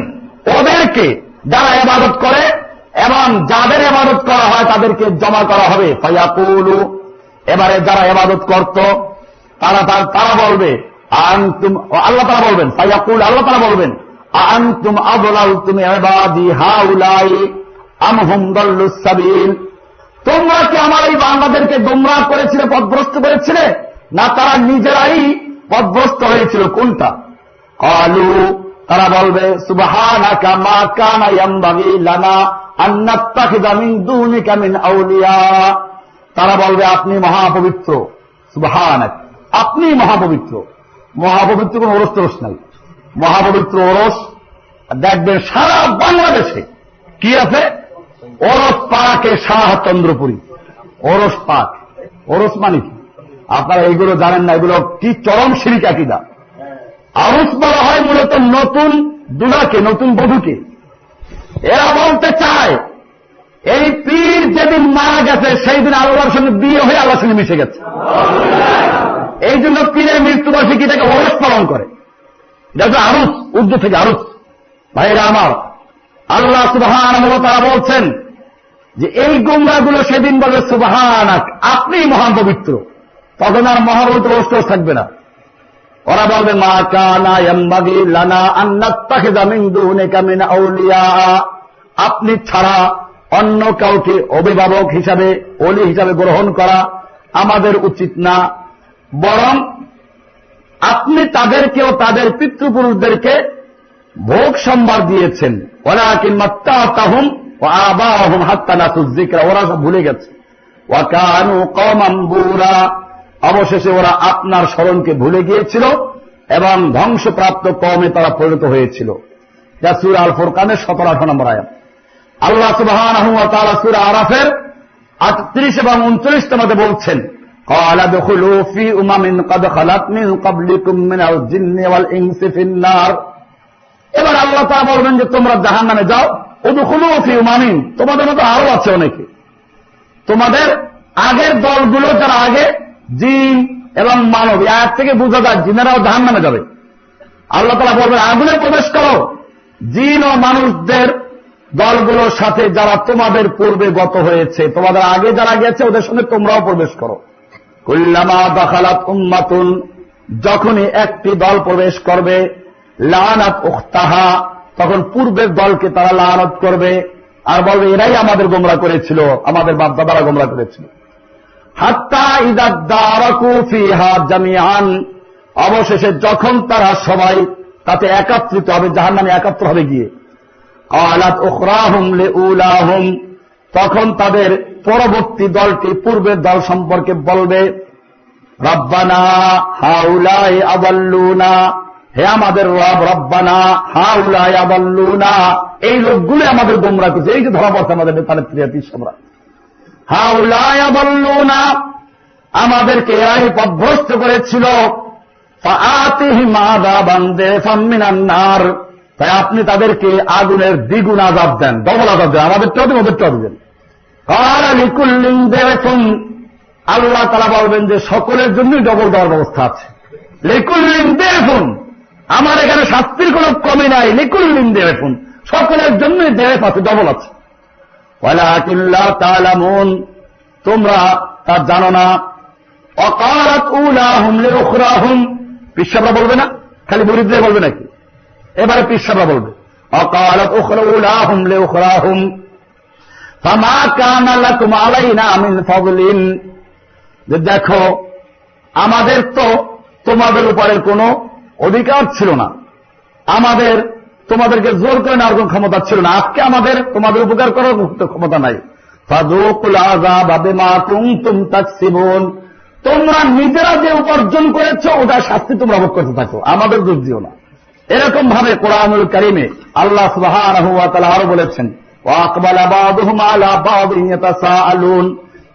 Speaker 1: ওদেরকে যারা ইবাদত করে এবং যাদের ইবাদত করা হয় তাদেরকে জমা করা হবে। ফায়াকুলু, এবারে যারা ইবাদত করত তারা বলবে আনতুম, আল্লাহ তাআলা বলবেন ফায়াকুল, আল্লাহ তাআলা বলবেন আনতুম আযলালতুম ইবাদি হাউলাই আম হুম দাল্লুস সাবিল, তোমরা কি আমার এই বান্দাদেরকে গোমরাহ করেছিলে, পথভ্রষ্ট করেছিলে, না তারা নিজেরাই পথভ্রষ্ট হয়েছিল? কোনটা? ক্বালু, তারা বলবে সুবহানাকা মা কানা ইয়ামবাগি লানা আন নাত্তাখিযা মিন দুনিকা মিন আউলিয়া, তারা বলবে আপনি মহাপবিত্র, সুবহানাক, আপনি মহাপবিত্র। মহাপবিত্র কোন ওরস টরস নাই, মহাপবিত্র ওরস দেখবেন সারা বাংলাদেশে কি আছে, ওরস পাকে শাহ চন্দ্রপুরী, ওরস পাক। ওরস মানে কি আপনারা এইগুলো জানেন না, এগুলো কি চরম শিরক আকীদা। আরস বলা হয় মূলত নতুন দুলাকে, নতুন বধূকে। এরা বলতে চায় এই পীর যেদিন মারা গেছে সেই দিন আল্লাহর সঙ্গে বিয়ে হয়ে আল্লাহর সঙ্গে মিশে গেছে, এই জন্য পীরের মৃত্যুবার্ষিকীটাকে ওরস পালন করে। এটা হচ্ছে আরস, উর্দু থেকে আরস। ভাইরা আমার, আল্লাহ সুবহানাহু ওয়া তাআলা বলছেন যে এই গোমরাহগুলো সেদিন বলবে সুবহানাক, আপনি মহান পবিত্র, তখন আর মহাপবিত্র ওরস থাকবে না। ওরা বলবে মা কানা ইয়ামবাগি লানা আন নাত্তাখিযা মিন দুনিকা মিন আউলিয়া, আপনি ছাড়া অন্য কাউকে অভিভাবক হিসাবে, ওলি হিসাবে গ্রহণ করা আমাদের উচিত না, বরং আপনি তাদেরকেও তাদের পিতৃপুরুষদেরকে ভোগ সম্ভার দিয়েছেন। ওয়ালাকিন মাত্তাতাহুম ওয়া আবাহুম হাত্তা নাসুয যিকরা, ওরা সব ভুলে গেছে। ওয়া কানু কওমান বুরা, অবশেষে ওরা আপনার স্মরণকে ভুলে গিয়েছিল এবং ধ্বংসপ্রাপ্ত কওমে তারা পরিণত হয়েছিল। যা সূরা আল ফুরকানের 17-18 নম্বর আয়াত। আল্লাহ সুবহানাহু ওয়া তাআলা সূরা আরাফের 38 এবং 39 মধ্যে বলছেন ক্বালা দুখুলু ফি উমামিন ক্বাদ খালাত মিন ক্বাবলিকুম মিনাল জিন্নি ওয়াল ইনসি ফিন নার, এবার আল্লাহ তাআলা বলবেন যে তোমরা জাহান্নামে যাও। উদখুলু ফি উমামিন, তোমাদের মতো আরো আছে অনেকে, তোমাদের আগের দলগুলো যারা আগে জিন এবং মানব, আয়াত থেকে বোঝা যায় জিনেরাও জাহান্নামে যাবে। আল্লাহ তাআলা বলবেন আগুনে প্রবেশ করো জিন ও মানুষদের দলগুলোর সাথে যারা তোমাদের পূর্বে গত হয়েছে, তোমাদের আগে যারা গেছে ওদের সঙ্গে তোমরাও প্রবেশ করো। কুল্লামা দাখালাত উম্মাতুন, যখনই একটি দল প্রবেশ করবে, লানাত উখতাহা, তখন পূর্বের দলকে তারা লানত করবে আর বলবে এরাই আমাদের গোমরাহ করেছিল, আমাদের বাপ-দাদারা গোমরাহ করেছিল। হাত্তা ইযা দারাকু ফিহা জামিআন, অবশেষে যখন তারা সবাই তাতে একত্রিত হবে, জাহান্নামে একাত্র হবে গিয়ে, ক্বালাত উখরাহুম লিউলাহুম, তখন তাদের পরবর্তী দলটি পূর্বের দল সম্পর্কে বলবে রব্বানা হাউলাই আযাল্লুনা, হে আমাদের রব, রব্বানা হাউলাই আযাল্লুনা, এই লোকগুলো আমাদের গোমরাহ করেছে। এই যে ধরা পড়ছে আমাদের নেতার পীর-সাহেবরা, হাউলাই আযাল্লুনা, আমাদেরকে এরাই পথভ্রষ্ট করেছিল। ফাআতিহিম আযাবান দিফাম মিনান নার, তাই আপনি তাদেরকে আগুনের দ্বিগুণ আযাব দেন, ডবল আযাব দেন, আমাদেরটাও দেন ওদেরটাও দেন। ক্বালা লিকুল্লিন দিফুন, আল্লাহ তাআলা বলবেন যে সকলের জন্যই ডবল দেওয়ার ব্যবস্থা আছে। লিকুল্লিন দিফুন, আমার এখানে শাস্তির কোন কমি নাই। লিকুল্লিন দিফুন, সকলের জন্যই দেফ আছে, ডবল আছে। ওয়ালাকিন লা তা'লামুন, তোমরা তা জানো না। ওয়াকালাত উলাহুম লিউখরাহুম, পিসাবরা বলবে না, খালি মুরিদরা বলবে নাকি? এবারে পিসাবরা বলবে ওয়াকালাত উলাহুম লিউখরাহুম ফামা কানা লাকুম আলাইনা মিন ফাদলিন, যে দেখো আমাদের তো তোমাদের উপরে কোনো অধিকার ছিল না, আমাদের তোমাদেরকে জোর করে নেওয়ার কোন ক্ষমতা ছিল না, আজকে আমাদের তোমাদের উপকার করার ক্ষমতা নাই। ফাযুকুল আযাব বিমা কুনতুম তাকসিবুন, তোমরা নিজেরা যে উপার্জন করেছো ওটা শাস্তি তোমরা ভোগ করতে থাকো, আমাদের দোষ দিও না। এরকম ভাবে কোরআনুল কারীমে আল্লাহ সুবহানাহু ওয়া তাআলা আরো বলেছেন ওয়া আকবালা বাযুহুম আলা বাযিন ইয়াতাসাআলুন,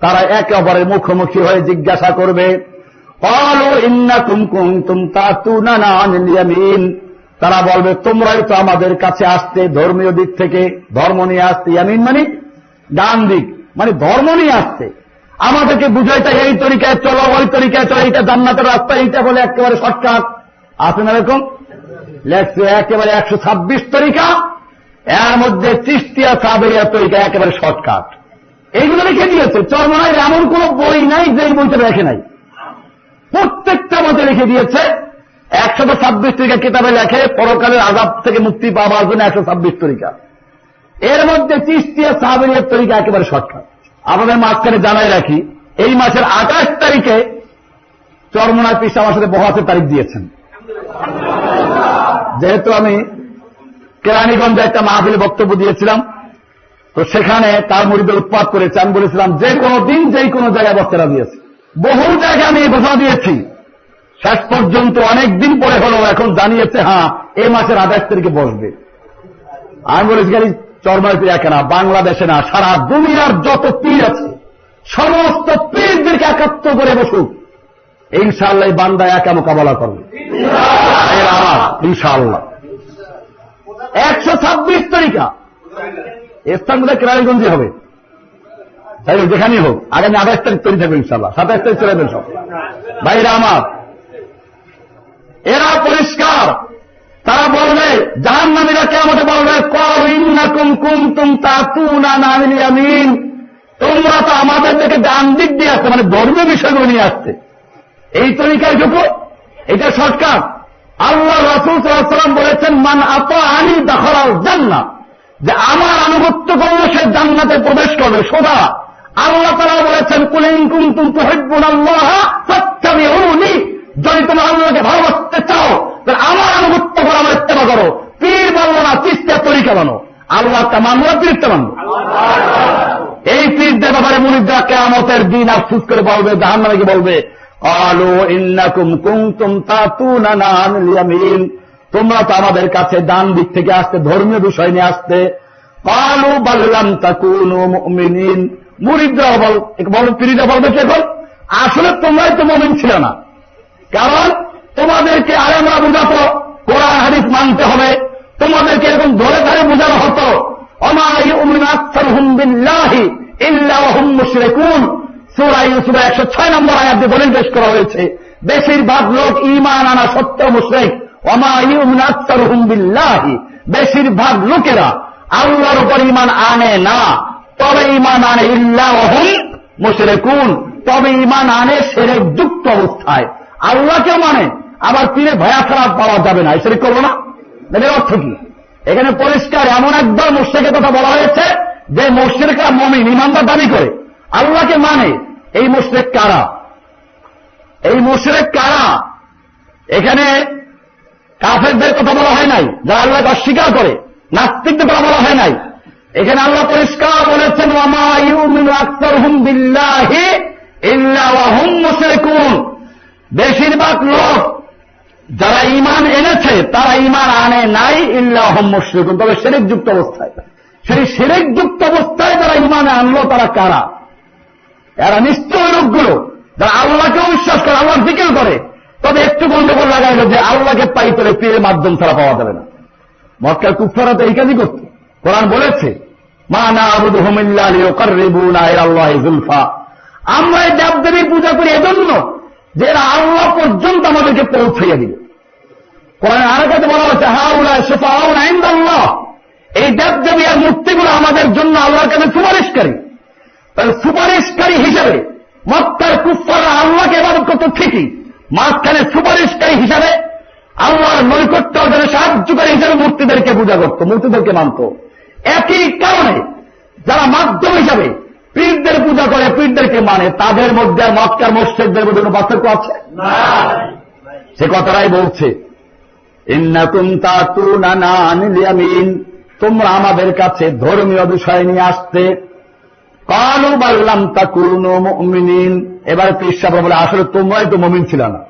Speaker 1: তারা একে অপরের মুখোমুখি হয়ে জিজ্ঞাসা করবে ক্বালু ইন্নাকুম কুনতুম তাতুনানা আনিল ইয়ামিন, তারা বলবে তোমরাই তো আমাদের কাছে আসতে ধর্মীয় দিক থেকে, ধর্ম নিয়ে আসতে, ইয়ামিন মানে ডান দিক, মানে ধর্ম নিয়ে আসছে। আমাদেরকে বুঝাইতে এই তরিকায় চলো, ওই তরিকায় চলো, এইটা জান্নাতের রাস্তা, এইটা বলে একেবারে শর্টকাট আছে না এরকম লেখছে, একেবারে 126 তরিকা, এর মধ্যে চিশতিয়া সাবেরিয়া তরিকা একেবারে শর্টকাট। এইগুলো লিখে দিয়েছে চরমনায়। এমন কোন বই নাই যে এই বইটা লেখে নাই, প্রত্যেকটা মতে লিখে দিয়েছে। 126 তরিকা কিতাবে লেখে পরকালের আযাব থেকে মুক্তি পাওয়ার জন্য 126 তরিকা, এর মধ্যে চিশতিয়া সাবেরিয়ার তরিকা একেবারে শর্টকাট। আমাদের মাঝখানে জানাই রাখি, এই মাসের 28 তারিখে চরমনায় পীর আমার সাথে বহাসের তারিখ দিয়েছেন। যেহেতু আমি কেরানীগঞ্জে একটা মাহফিলে বক্তব্য দিয়েছিলাম, তো সেখানে তার মুরিদদের উৎপাত করেছে। আমি বলেছিলাম যে কোনো দিন যেই কোনো জায়গায় বক্তারা দিয়েছে, বহু জায়গায় আমি এই ঘোষণা দিয়েছি, শেষ পর্যন্ত অনেক দিন পরে হলো এখন জানিয়েছে হ্যাঁ এই মাসের 28 তারিখে বসবে। আমি বলেছি খালি চরমনায় পীর একা না, বাংলাদেশে না, সারা দুনিয়ার যত পীর আছে সমস্ত পীরদেরকে একাত্ম করে বসুক, ইনশাআল্লাহ এই বান্দা একা মোকাবেলা করবে ইনশাআল্লাহ। 126 তরিকা স্থান বোধহয় কেরানীগঞ্জে হবে, তাই যেখানেই হোক আগামী 28 তারিখ তৈরি থাকবে ইনশাআল্লাহ। 27 তারিখ চলে যাবেন সব ভাইরা আমার। এরা পরিষ্কার, তারা বলবে জাহান্নামীরা কিয়ামতে বলবে ক্বালু ইন্নাকুম কুনতুম তাতুনানা আনিল ইয়ামিন, তোমরা তো আমাদের থেকে ডান দিক দিয়ে আসতে, মানে ধর্মীয় বিষয়গুলো নিয়ে আসতে, এই তরিকায় ঢুকো, এটা শর্টকাট। আল্লাহ রাসূল সাল্লাল্লাহু আলাইহি ওয়াসাল্লাম বলেছেন মান আতাআনি দাখালাল জান্নাহ, যে আমার আনুগত্য করলে সে জান্নাতে প্রবেশ করবে সোজা। আল্লাহ তাআলা বলেছেন কুল ইন কুনতুম তুহিব্বুনাল্লাহ ফাত্তাবিউনি, যদি তোমরা আল্লাহকে ভালোবাসতে চাও তাহলে আমার আনুগত্য করো, আমার ইত্তেবা করো। পীর বলবো না, চিশতিয়া তরিকা বানো, আল্লাহটা মানবো না, পীরটা মানবো। এই পীরদের ব্যাপারে মুরিদরা কিয়ামতের দিন আফসোস করে বলবে, জাহান্নামীকে বলবে ক্বালু ইন্নাকুম কুনতুম তাতুনানা আনিল ইয়ামিন, তোমরা তো আমাদের কাছে ডান দিক থেকে আসতে, ধর্মীয় বিষয় নিয়ে আসতে। ক্বালু বাল লাম তাকুনু মুমিনিন, মুরিদরা বল পীররা বলবে এখন আসলে তোমরাই তো মুমিন ছিল না, কারণ তোমাদেরকে আলেমরা বুঝাতো কোরআন হাদিস মানতে হবে, তোমাদেরকে এরকম ধরে ধরে বোঝানো হতো ওমা ইউমিনু আকসারুহুম বিল্লাহি ইল্লা ওয়া হুম মুশরিকুন। সূরা ইউসুফের 106 নম্বর আয়াতে দলিল পেশ করা হয়েছে, বেশিরভাগ লোক ঈমান আনা সত্ত্বেও মুশরিক। ওমা ইউমিনু আকসারুহুম বিল্লাহি, বেশিরভাগ লোকেরা আল্লাহর উপর ঈমান আনে না, তবে ঈমান আনে ইল্লা ওয়া হুম মুশরিকুন, তবে ঈমান আনে শিরক যুক্ত অবস্থায়। আল্লাহকে মানে আবার পীরের ভয়া খারাপ পাওয়া যাবে না, শিরক করবো না, এর অর্থ কি? এখানে পরিষ্কার এমন একদল মুশরিকের কথা বলা হয়েছে যে মুশরিকরা মুমিন ঈমানদার দাবি করে, আল্লাহকে মানে। এই মুশরিক কারা? এই মুশরিক কারা? এখানে কাফেরদের কথা বলা হয় নাই, যারা আল্লাহকে অস্বীকার করে, নাস্তিকদের কথা বলা হয় নাই। এখানে আল্লাহ পরিষ্কার বলেছেন ওয়ামা ইউমিনু আকসারুহুম বিল্লাহি ইল্লা ওয়া হুম মুশরিকুন, বেশিরভাগ লোক যারা ঈমান এনেছে তারা ঈমান আনে নাই ইল্লা হুম মুশরিকুন, তবে শিরক যুক্ত অবস্থায়। সেই শিরক যুক্ত অবস্থায় যারা ঈমান আনলো তারা কারা? এরা নিশ্চয় লোকগুলো যারা আল্লাহকেও বিশ্বাস করে, আল্লাহর জিকির করে, তবে একটু গন্ডগোল লাগাইলো যে আল্লাহকে পাইতে হলে পীরের মাধ্যম ছাড়া পাওয়া যাবে না। মক্কার কুফাররা তো এই কাজই করত। কোরআন বলেছে মা না'বুদুহুম ইল্লা লিয়ুকাররিবুনা ইলাল্লাহি যুলফা, আমরা এই দেবদেবীর পূজা করি এজন্য যে এরা আল্লাহ পর্যন্ত আমাদেরকে পৌঁছাইয়া দিবে। কোরআন আর কাছে বলা হচ্ছে হাউলা শাফাউনা ইনদাল্লাহ, এই দেবদেবী আর মূর্তিগুলো আমাদের জন্য আল্লাহর কাছে সুপারিশকারী। তাহলে সুপারিশকারী হিসেবে মক্কার কুফাররা আল্লাহকে ইবাদত করত ঠিকই, মাঝখানে সুপারিশকারী হিসাবে আল্লাহর নৈকট্য অর্জনে সাহায্যকারী হিসেবে মূর্তিদেরকে পূজা করত, মূর্তিদেরকে মানত। একই কারণে যারা মাধ্যম হিসাবে পীরদের পূজা করে, পীরদেরকে মানে, তাদের মধ্যে মক্কার মুশরিকদের মধ্যে কোনো পার্থক্য আছে? সে কথাটাই বলছে ইন্নাকুম তাতুনানা আনিল ইয়ামিন, তোমরা আমাদের কাছে ধর্মীয় বিষয় নিয়ে আসতে। ক্বালু বাল লাম তাকুনু মুমিনিন, এবার পীর সাহেব বলে আসলে তোমরাই তো মুমিন ছিল না,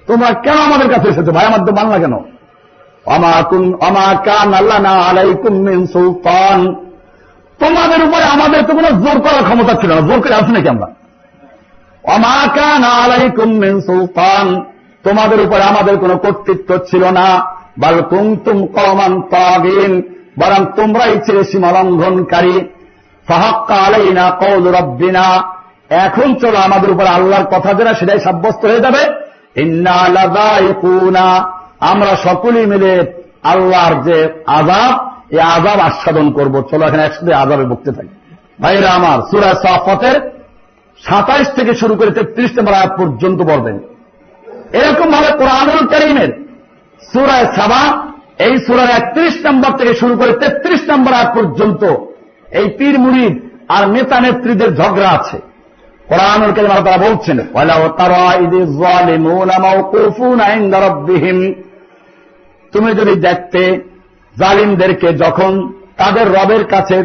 Speaker 1: তোমরা কেন আমাদের কাছে এসেছো, ভাই আমাদের মানলা কেন? ওমা কানা লানা আলাইকুম মিন সুলতান, তোমাদের উপরে আমাদের তো কোনো জোর করার ক্ষমতা ছিল না, জোর করে আসি নাকি আমরা? ওমা কানা আলাইকুম মিন সুলতান, তোমাদের উপরে আমাদের কোনো কর্তৃত্ব ছিল না। বাল কুনতুম কওমান তাগিন, বরং তোমরাই ছিলে সীমা লঙ্ঘনকারী। ফাহাক্কা আলাইনা কওলু রাব্বিনা, এখন চলো আমাদের উপর আল্লাহর কথা যেটা সেটাই সাব্যস্ত হয়ে যাবে। ইন্না লাযাইকুনা, আমরা সকলেই মিলে আল্লাহর যে আযাব, এই আযাব আস্বাদন করব। চলো এখানে একসাথে আযাবে ভুগতে থাকি। ভাইরা আমার, সূরা সাফাতের 27 থেকে শুরু করে 33 নম্বর আয়াত পর্যন্ত পড়বেন। এরকম ভাবে কোরআনুল কারীমের সূরা সাবা, এই সূরার 31 নম্বর থেকে শুরু করে 33 নম্বর আয়াত পর্যন্ত এই পীর মুরিদ আর নেতা নেত্রীদের ঝগড়া আছে। কোরআনুল কারীম তারা বলছেন, ওয়ালাউ তারা ইযিজ যালিমুনা মাওকুফুনা ইনদা রাব্বিহিম, তুমি যদি দেখতে জালিমদেরকে যখন তাদের রবের কাছে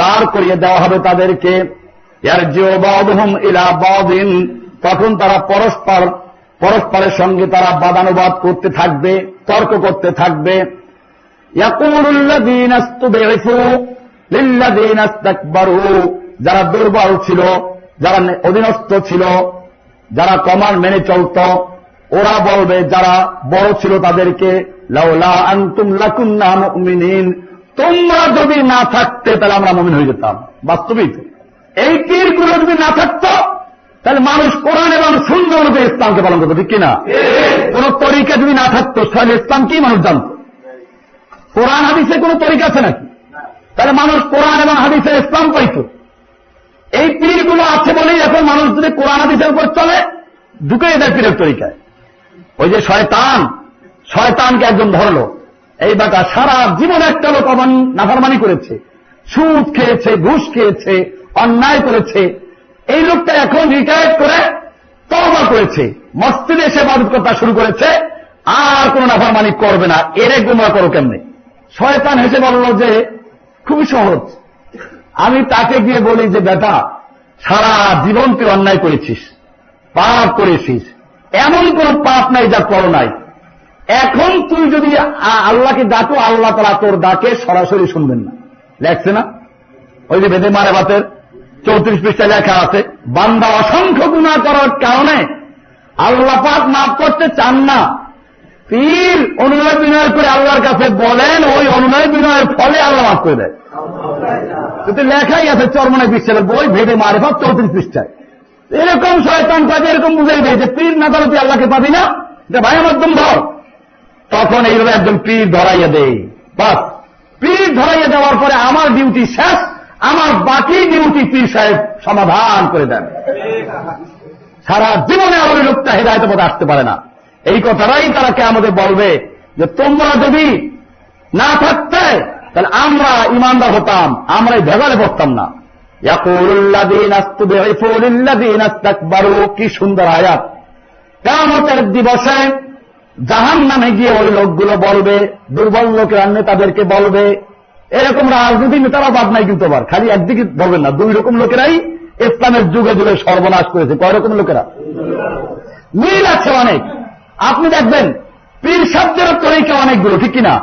Speaker 1: দাঁড় করিয়ে দেওয়া হবে তাদেরকে, ইয়ারজিউ বা'দুহুম ইলা বা'দিন, তখন তারা পরস্পরের সঙ্গে তারা বাদানুবাদ করতে থাকবে, তর্ক করতে থাকবে। ইয়াকুলুল লাযীনা ইসতুদঈফু লিল্লাযীনা ইসতাকবারু, যারা দুর্বল ছিল, যারা অধীনস্থ ছিল, যারা কমান্ড মেনে চলত, ওরা বলবে যারা বড় ছিল তাদেরকে, লাউলা আনতুম লাকুন্না মুমিনিন, তোমরা যদি না থাকতে তাহলে আমরা মুমিন হয়ে যেতাম। বাস্তবিক এই পীরগুলো যদি না থাকতো তাহলে মানুষ কোরআন এবং সুন্নাহ অনুযায়ী ইসলামকে পালন করতো, ঠিক কিনা? কোন তরিকা যদি না থাকতো তাহলে ইসলাম কি মানুষ জানত? কোরআন হাদিসে কোন তরিকা আছে নাকি? তাহলে মানুষ কোরআন এবং হাদিসের ইসলাম পাইত। এই পীরগুলো আছে বলেই এখন মানুষ যদি কোরআন হাদিসের উপর চলে ঢুকে যায় পীরের তরিকায়। ওই যে শয়তানকে একজন ধরলো, এই বাটা সারা জীবন একটা লোক নাফরমানি করেছে, সুদ খেয়েছে, ঘুষ খেয়েছে, অন্যায় করেছে। এই লোকটা এখন রিটায়ার করে তওবা করেছে, মসজিদে এসে ইবাদত করতে শুরু করেছে, আর কোন নাফরমানি করবে না। এরে গোমরা করো কেমনে? শয়তান হেসে বলল যে খুবই সহজ, আমি তাকে গিয়ে বলি যে বেটা, সারা জীবন তুই অন্যায় করেছিস, পাপ করেছিস, এমন কোন পাপ নাই যা করো নাই। এখন তুই যদি আল্লাহকে ডাকো, আল্লাহ তাআলা তোর ডাকে সরাসরি শুনবেন না। লেখছে না ওই যে বেদে মারে বাতের 34 পৃষ্ঠায় লেখা আছে, বান্দা অসংখ্য গুনাহ করার কারণে আল্লাহ পাক মাফ করতে চান না। পীর অনুনয় বিনয় করে আল্লাহর কাছে বলেন, ওই অনুনয় বিনয়ের ফলে আল্লাহ মাফ করে দেয়। কিন্তু লেখাই আছে চরমনায় পৃষ্ঠার বই, ভেদে মারে বাত 34 পৃষ্ঠায়। এরকম শয়তান কাজে এরকম বুঝাই দেয় যে পীর না তাহলে তুই আল্লাহকে পাবি না, এটা ভাই মাধ্যম ধর। তখন এইভাবে একজন পীর ধরাইয়া দেয়। বাস, পীর ধরাইয়া দেওয়ার পরে আমার ডিউটি শেষ, আমার বাকি ডিউটি পীর সাহেব সমাধান করে দেন। সারা জীবনে আমার লোকটা হেদায়েত পথে আসতে পারে না। এই কথাটাই তারা কিয়ামতে বলবে যে তোমরা যদি না থাকতে তাহলে আমরা ইমানদার হতাম, আমরা এই ভেজালে পড়তাম না। ইয়াকুলুল্লাযীনা ইসতুদঈফু লিল্লাযীনা ইসতাকবারু, কি সুন্দর আয়াত। কিয়ামতের দিবসে জাহান্নামে গিয়ে ওই লোকগুলো বলবে, দুর্বল লোকেরা নেতাদেরকে বলবে, এরকম রাজনীতির নেতারা বাদ নাই কিন্তু আবার খালি একদিকে বলবেন না, দুই রকম লোকেরাই ইসলামের যুগে যুগে সর্বনাশ করেছে। কয় রকম লোকেরা? মিল আছে অনেক। আপনি দেখবেন পীর শব্দের তরিকা অনেকগুলো, ঠিক কিনা?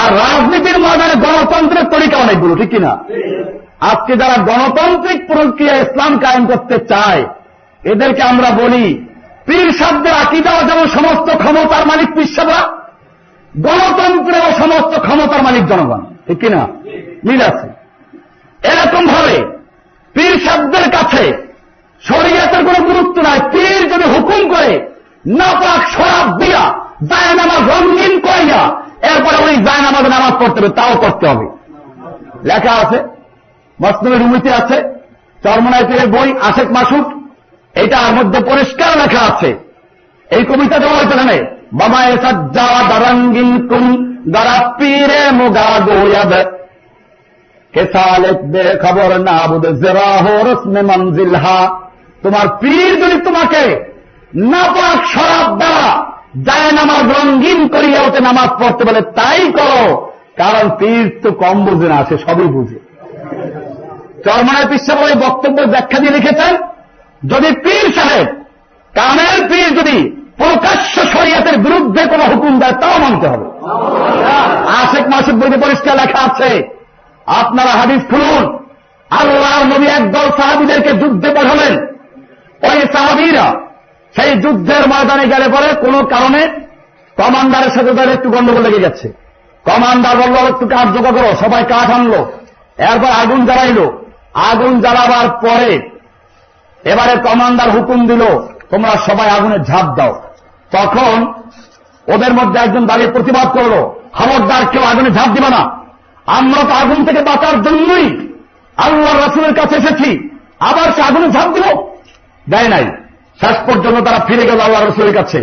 Speaker 1: আর রাজনীতির ময়দানে গণতন্ত্রের তরিকা অনেকগুলো, ঠিক কিনা? আজকে যারা গণতান্ত্রিক প্রক্রিয়া ইসলাম কায়েম করতে চায় এদেরকে আমরা বলি পীর শব্দের আকীদাও যেমন সমস্ত ক্ষমতার মালিক পীর সাহেবরা, গণতন্ত্রেও সমস্ত ক্ষমতার মালিক জনগণ, ঠিক কিনা? মিল আছে। এরকম ভাবে পীর শব্দের কাছে শরীয়তের কোন গুরুত্ব নাই। পীর যদি হুকুম করে নাপাক শরাব দিয়া জায়নামাজ রঙিন করিয়া এরপরে ওই জায়নামাজে নামাজ পড়তে হবে, তাও করতে হবে। লেখা আছে, মসনদ রুমিতে আছে, চরমনায় পীরের বই আশেক মাসুক, এটার মধ্যে পরিষ্কার লেখা আছে। এই কবিতা দেওয়া হয়েছে এখানে, বাবা এসা দারাঙ্গিন কুম দারা পীরে মুগা গোয়াব কে সালেক বে খবর না বুদ জরা হো রসমে মঞ্জিল হা। তোমার পীর যদি তোমাকে নাপাক শরাব দ্বারা জায়নামাজ রঙিন করিয়া ওতে নামাজ পড়তে বলে তাই করো, কারণ পীর তো কম বুঝে না, সে সবই বুঝে। চরমনায় পীর সাহেব ওই বক্তব্য ব্যাখ্যা দিয়ে লিখেছেন, যদি পীর সাহেব কামের পীর যদি প্রকাশ্য শরীয়তের বিরুদ্ধে কোন হুকুম দেয় তাও মানতে হবে। আশেক মাসুক বইতে পরিষ্কার লেখা আছে। আপনারা হাদিস খুলুন, আল্লাহর নবী একদল সাহাবীদেরকে যুদ্ধে পাঠালেন। ওই সাহাবীরা সেই যুদ্ধের ময়দানে গেলে পরে কোন কারণে কমান্ডারের সাথে তাদের একটু গন্ডগোল লেগে গেছে। কমান্ডার বলল একটু কাঠ জোগাড় করো, সবাই কাঠ আনলো। এরপর আগুন জ্বালাইল। আগুন জ্বালাবার পরে এবারে কমান্ডার হুকুম দিল, তোমরা সবাই আগুনে ঝাঁপ দাও। তখন ওদের মধ্যে একজন দাঁড়িয়ে প্রতিবাদ করলো, খবরদার কেউ আগুনে ঝাঁপ দিবে না, আমরা তো আগুন থেকে বাঁচার জন্যই আল্লাহর রাসূলের কাছে এসেছি, আবার সে আগুনে ঝাঁপ দিব? দেয় নাই। শেষ পর্যন্ত তারা ফিরে গেল আল্লাহর রাসূলের কাছে।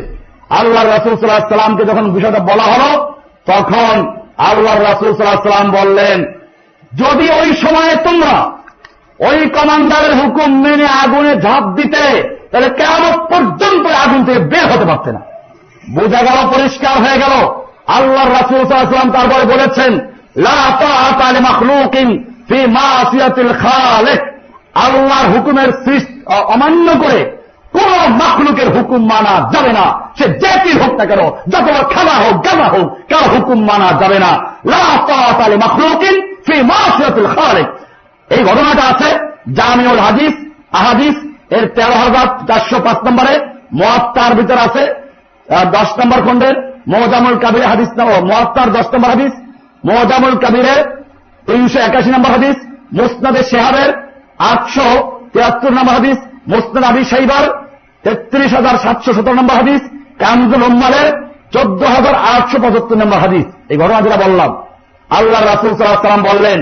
Speaker 1: আল্লাহর রাসূল সাল্লাল্লাহু আলাইহি ওয়াসাল্লামকে যখন বিষয়টা বলা হলো, তখন আল্লাহর রাসূল সাল্লাল্লাহু আলাইহি ওয়াসাল্লাম বললেন, যদি ওই সময়ে তোমরা ওই কমান্ডারের হুকুম মেনে আগুনে ঝাঁপ দিতে, তাহলে কিয়ামত পর্যন্ত আগুন থেকে বের হতে পারতে না। বোঝা গেল, পরিষ্কার হয়ে গেল। আল্লাহর রাসূল সাল্লাল্লাহু আলাইহি ওয়াসাল্লাম তারপরে বলেছেন, লা তাআতা লিমাখলুকিন ফি মাসিয়াতিল খালিক, আল্লাহর হুকুমের অমান্য করে কোন মাখলুকের হুকুম মানা যাবে না, সে জাতির হোক না কেন, যত খানা হোক গানা হোক, কার হুকুম মানা যাবে না। লা তাআতা লিমাখলুকিন ফি মাসিয়াতিল খালিক। এই ঘটনাটা আছে জামিউল হাদিস আহাদিস এর 13,405 নম্বরে, মুয়াত্তার ভিতর আছে 10 নম্বর খণ্ডের মুজামুল কাবির হাদিস, মুয়াত্তার 10 নম্বর হাদিস, মুজামুল কাবিরের 381 নম্বর হাদিস, মুসনাদে শিহাবের 873 নম্বর হাদিস, মুসনাদ আবি শাইবার 33,717 নম্বর হাদিস, কানজুল উম্মালের 14,875 নম্বর হাদিস। এই ঘটনা যেটা বললাম, আল্লাহ রাসূল সাল্লাল্লাহু আলাইহি ওয়াসাল্লাম বললেন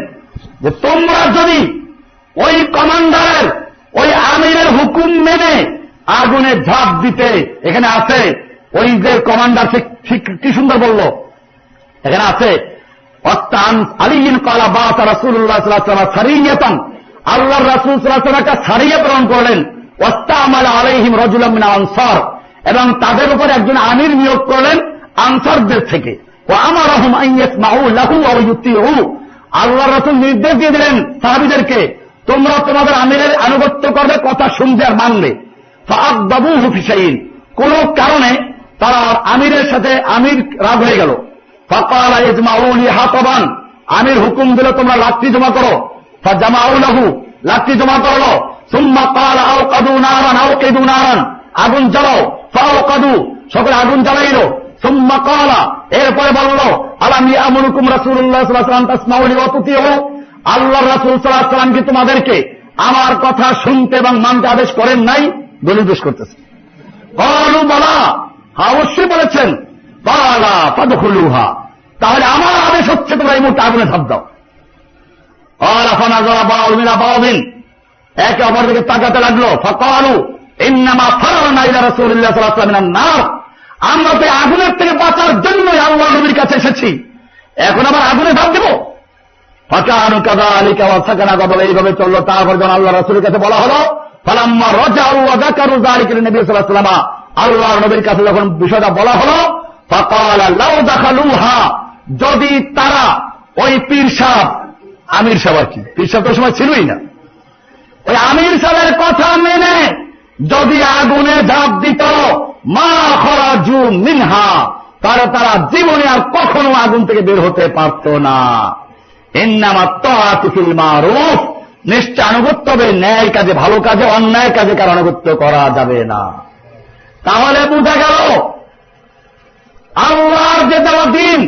Speaker 1: যে তোমরা যদি ওই কমান্ডারের, ওই আমিরের হুকুম মেনে আগুনে ঝাঁপ দিতে, এখানে আছে ওই যে কমান্ডার, সে কি সুন্দর বলল, এখানে আছে অস্তান আলিয়িন ক্বালা বা'আসা রাসূলুল্লাহ সাল্লাল্লাহু আলাইহি ওয়াসাল্লাম সারিয়াতান, আল্লাহর রাসূল সাল্লাল্লাহু আলাইহি ওয়াসাল্লাম একটা সারিয়া প্রেরণ করলেন, ওয়াস্তামালা আলাইহিম রাজুলাম মিনাল আনসার, এবং তাদের উপর একজন আমির নিয়োগ করলেন আনসারদের থেকে। ওয়া আমারাহুম আন ইয়াসমাউ লাহু ওয়া ইউতিউ, আল্লাহর রাসূল নির্দেশ দিয়ে দিলেন সাহাবীদেরকে, তোমরা তোমাদের আমিরের আনুগত্য করবে, কথা শুনবে আর মানবে। ফাআদাবুহু ফি শাইইন, কোন কারণে তারা আমিরের সাথে আমির রাগ হয়ে গেল। ফাকালা ইজমাউলি হাতাবান, আমির হুকুম দিল তোমরা লাঠি জমা করো। ফাজামাউ লাহু, লাঠি জমা করলো। সুম্মা ক্বালা আওকাদু নারান আওকিদু নারান, আগুন জ্বালাও। ফাওকাদু, সকলে আগুন জ্বালাইল। সুম্মা ক্বালা, এরপরে বলল, আলাম ইয়ামুরুকুম রাসূলুল্লাহ সাল্লাল্লাহু আলাইহি ওয়াসাল্লাম তাসমাউ ওয়া তুতিউ, আল্লাহর রাসূল সাল্লাল্লাহু আলাইহি ওয়াসাল্লাম কি তোমাদেরকে আমার কথা শুনতে এবং মানতে আদেশ করেন নাই? দলিল পেশ করতেছে। ক্বালু বালা, হ্যাঁ অবশ্যই বলেছেন। ক্বালা ফাদখুলুহা, তাহলে আমার আদেশ হচ্ছে তোমরা এই মুহূর্তে আগুনে ঝাঁপ দাও। ক্বালা ফানাযারা বা'যুহুম ইলা বা'যিন, একে অপরের দিকে তাকাতে লাগলো। ফাকালু ইন্নামা ফাররনা ইলা রাসূলিল্লাহ সাল্লাল্লাহু আলাইহি ওয়াসাল্লাম মিনান নার, আমরা তো আগুনের থেকে বাঁচার জন্যই আল্লাহর নবীর কাছে এসেছি, এখন আবার আগুনে ঝাঁপ দেব? ফাকানু কাযালিকা ওয়া সাকানা গাদাব, এইভাবে চললো। তারপর যখন আল্লাহ রাসূলের কাছে বলা হলো, ফালাম্মা রাজাউ ওয়া যাকারু যালিকা লিন-নবী সাল্লাল্লাহু আলাইহি ওয়াসাল্লাম, আল্লাহর নবীর কাছে যখন বিষয়টা বলা হলো, ফাকালা লাউ দাখালুহা, যদি তারা ওই পীর সাহেব, আমির সাহেব আর কি, পীর সাহেব তো সময় ছিলই না, ওই আমির সাহেবের কথা মেনে যদি আগুনে ঝাঁপ দিত, মা খরাজু মিনহা, তারা জীবনে আর কখনো আগুন থেকে বের হতে পারত না। ইন্নামা তাআতু ফিল মারুফ, নিশ্চয় আনুগত্য হবে ন্যায় কাজে, ভালো কাজে, অন্যায় কাজে কার আনুগত্য করা যাবে না। তাহলে বোঝা গেল আল্লাহর যে দেওয়া দিন,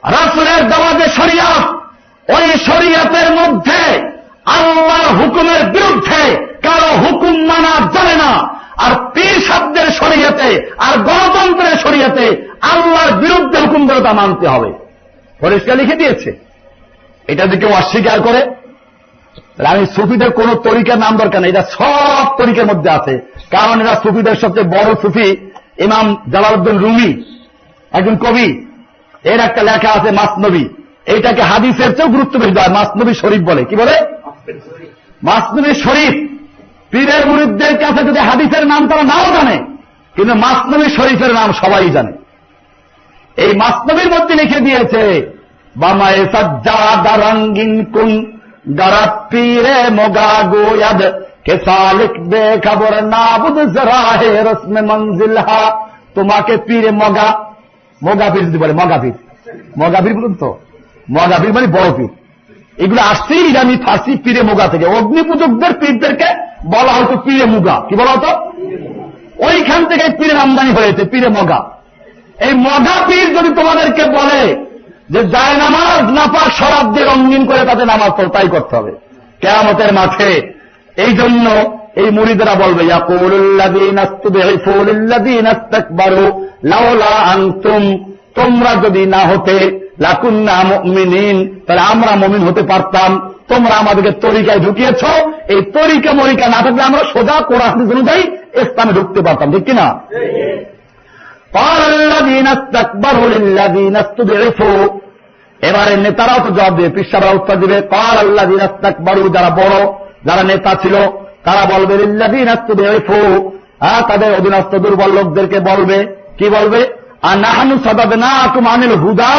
Speaker 1: রাসূলের দেওয়া যে শরিয়ত, ওই শরিয়তের মধ্যে আল্লাহর হুকুমের বিরুদ্ধে কারো হুকুম মানা যাবে না। আর পীর সাহেবদের শরিয়তে আর গণতন্ত্রের শরিয়তে আল্লাহর বিরুদ্ধে হুকুম করে তা মানতে হবে, পরিষ্কার লিখে দিয়েছে। এটা যদি কেউ অস্বীকার করে, আমি সুফিদের কোন তরিকার নাম দরকার নেই, এটা সব তরিকার মধ্যে আছে। কারণ এরা সুফিদের সবচেয়ে বড় সুফি ইমাম জালালউদ্দিন রুমি, একজন কবি, এর একটা লেখা আছে মাসনবী, এইটাকে হাদিসের চেয়েও গুরুত্ব বেশি দেয়, মাসনবী শরীফ বলে। কি বলে? মাসনবী শরীফ। পীরের মুরিদদের কাছে যদি হাদিসের নাম তারা নাও জানে, কিন্তু মাসনবী শরীফের নাম সবাই জানে। এই মাসনবীর মধ্যে লিখে দিয়েছে, বামায়ে সাজ্জাদা রঙ্গিন কুন গরাত পীরে মোগা গোয়াদ কে সালিক বে খবর নাবুদ জরাহে রসমে মঞ্জিলহা, তোমাকে পীরে মগা, মগা পীর যদি বলে, মগা পীর, মগা পীর বলুন তো, মগা পীর মানে বড় পীর। এগুলো আসছে ইরানি ফার্সি পীরে মোগা থেকে। অগ্নিপূজকদের পীরদেরকে বলা হতো পীরে মুগা। কি বলা হতো? ওইখান থেকে পীরের আমদানি হয়েছে, পীরে মগা। এই মগা পীর যদি তোমাদেরকে বলে যে যায় নামাজ নাপাক শরাব দিয়ে রঙিন করে তাতে নামাজ পড়, তাই করতে হবে কিয়ামতের মাঠে। এই জন্য এই মুরিদরা বলবে ইয়াকুলুল্লাযীনা ইসতুদঈফু লিল্লাযীনা ইসতাকবারু লাউলা আনতুম, তোমরা যদি না হতে লাকুন্না মুমিনিন, তাহলে আমরা মুমিন হতে পারতাম। তোমরা আমাদেরকে তরিকায় ঢুকিয়েছ, এই তরিকা মরিকা না থাকলে আমরা সোজা কোরআন হাদিস অনুযায়ী ইসলামে ঢুকতে পারতাম, ঠিক কিনা? ক্বালাল্লাযীনা ইসতাকবারু লিল্লাযীনা ইসতুদঈফু, এবারে নেতারাও তো জবাব দেবে, পিসাবরা উত্তর দিবে ক্বালাল্লাযীনা ইসতাকবারু, যারা বড় যারা নেতা ছিল তারা বলবে লিল্লাযীনা ইসতুদঈফু, তাদের অধীনস্থ দুর্বল লোকদেরকে বলবে, কি বলবে? আনাহনু সাদাদনাকুম আনিল হুদা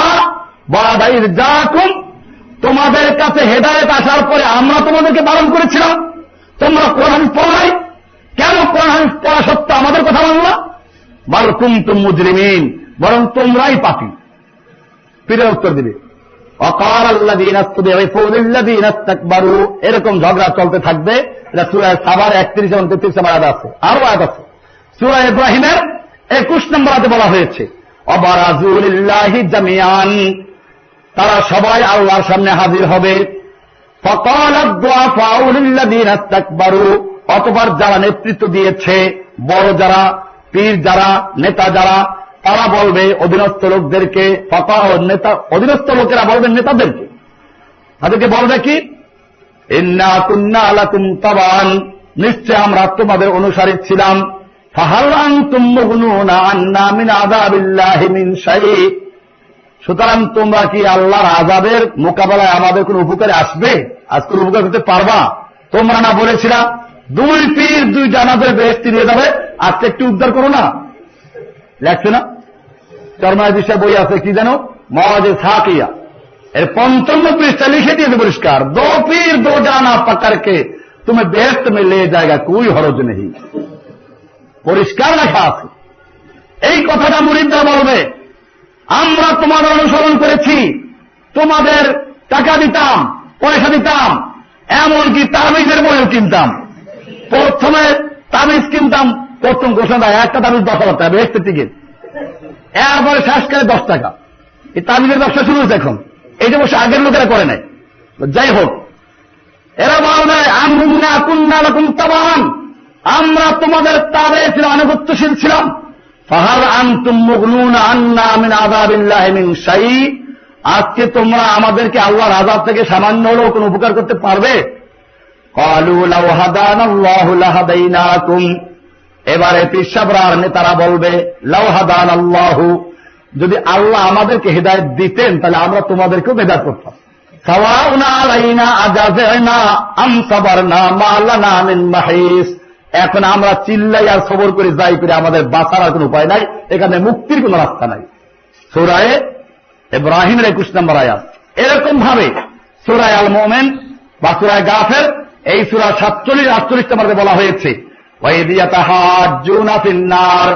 Speaker 1: বা'দা ইয জাআকুম, তোমাদের কাছে হেদায়েত আসার পরে আমরা তোমাদেরকে বারণ করেছিলাম, তোমরা কোরআন পড়ো নাই, কেন কোরআন পড়া সত্ত্বেও আমাদের কথা মানলা? বাল কুনতুম মুজরিমিন, বরং তোমরাই পাপী। ফিরে উত্তর দিবে ওয়াকালাল্লাযীনা ইসতুদঈফু লিল্লাযীনা ইসতাকবারু, এরকম ঝগড়া চলতে থাকবে। এটা সূরা সাবার 31 এবং 33 নম্বর আয়াত আছে, আরো আয়াত আছে। সূরা ইব্রাহিমের 21 নম্বর আয়াতে বলা হয়েছে ওয়াবারাজু লিল্লাহি জামিআন, তারা সবাই আল্লাহর সামনে হাজির হবে। ফাকালাদ দুআফাউ লিল্লাযীনা ইসতাকবারু, অতঃপর যারা নেতৃত্ব দিয়েছে, বড় যারা, পীর যারা, নেতা যারা, তারা বলবে অধীনস্থ লোকদেরকে, অধীনস্থ লোকেরা বলবেন নেতাদেরকে, তাদেরকে বলবে কি? ইন্না কুন্না লাকুম তাবান, নিশ্চয় আমরা তোমাদের অনুসারী ছিলাম। ফাহাল আনতুম মুগনুনা আন্না মিন আযাবিল্লাহি মিন শাই, সুতরাং তোমরা কি আল্লাহর আযাবের মোকাবেলায় আমাদের কোন উপকারে আসবে? আজ কোন উপকার করতে পারবা? তোমরা না বলেছিলা 2 পীর 2 জানাদের বেহেশতে নিয়ে যাবে, আজকে একটু উদ্ধার করো না? লেখছে না, চরমায় বিষয় বই আছে, কি জানো, মওয়াজে সাকিয়া, এর 55 পৃষ্ঠা লিখে দিয়েছে পরিষ্কার, 2 পীর 2 জানা পাকারকে তুমি বেহেশত মে লে জায়গা, কোই হরজ নেই, পরিষ্কার লেখা আছে। এই কথাটা মুরিদরা বলবে, আমরা তোমাদের অনুসরণ করেছি, তোমাদের টাকা দিতাম, পয়সা দিতাম, এমনকি তাবিজের বইও কিনতাম। প্রথমে তাবিজ কিনতাম, প্রথম ঘোষণা দেয় একটা তাবিজ 10,000 টাকা বেহেশতের টিকিট, এরপরে শেষকালে 10 টাকা। এই তাবিজের ব্যবসা শুরু হয়েছে এখন, এই যে বসে আগের লোকেরা করে নাই। যাই হোক, এরা বলবে আমরা কুন্না লাকুম তাবান, আমরা তোমাদের তাবে ছিলাম, আনুগত্যশীল ছিলাম। ফাহাল আনতুম মুগনুনা আন্না মিন আযাবিল্লাহি মিন শাই, আজকে তোমরা আমাদেরকে আল্লাহর আযাব থেকে সামান্য হলেও কোনো উপকার করতে পারবে? ক্বালু লাউ হাদানাল্লাহু লাহাদাইনাকুম, এবারে পিসাবরার নেতারা বলবে লাউ হাদানাল্লাহু, যদি আল্লাহ আমাদেরকে হেদায়েত দিতেন তাহলে আমরা তোমাদেরকেও হেদায়েত করতাম। সাওয়াউন আলাইনা আজাযনা আম সাবারনা মা লানা মিন মাহিস, এখন আমরা চিল্লাই আর সবর করে যাই করে আমাদের বাঁচার আর কোনো উপায় নাই, এখানে মুক্তির কোনো রাস্তা নাই। সূরা ইব্রাহিমের 21 নম্বর আয়াত। এরকম ভাবে সূরা আল মুমিন বা সূরা গাফির, এই সূরা 47-48 নম্বরে বলা হয়েছে ওয়াইদ ইয়াতাহাজ্জুনা ফিন্নার,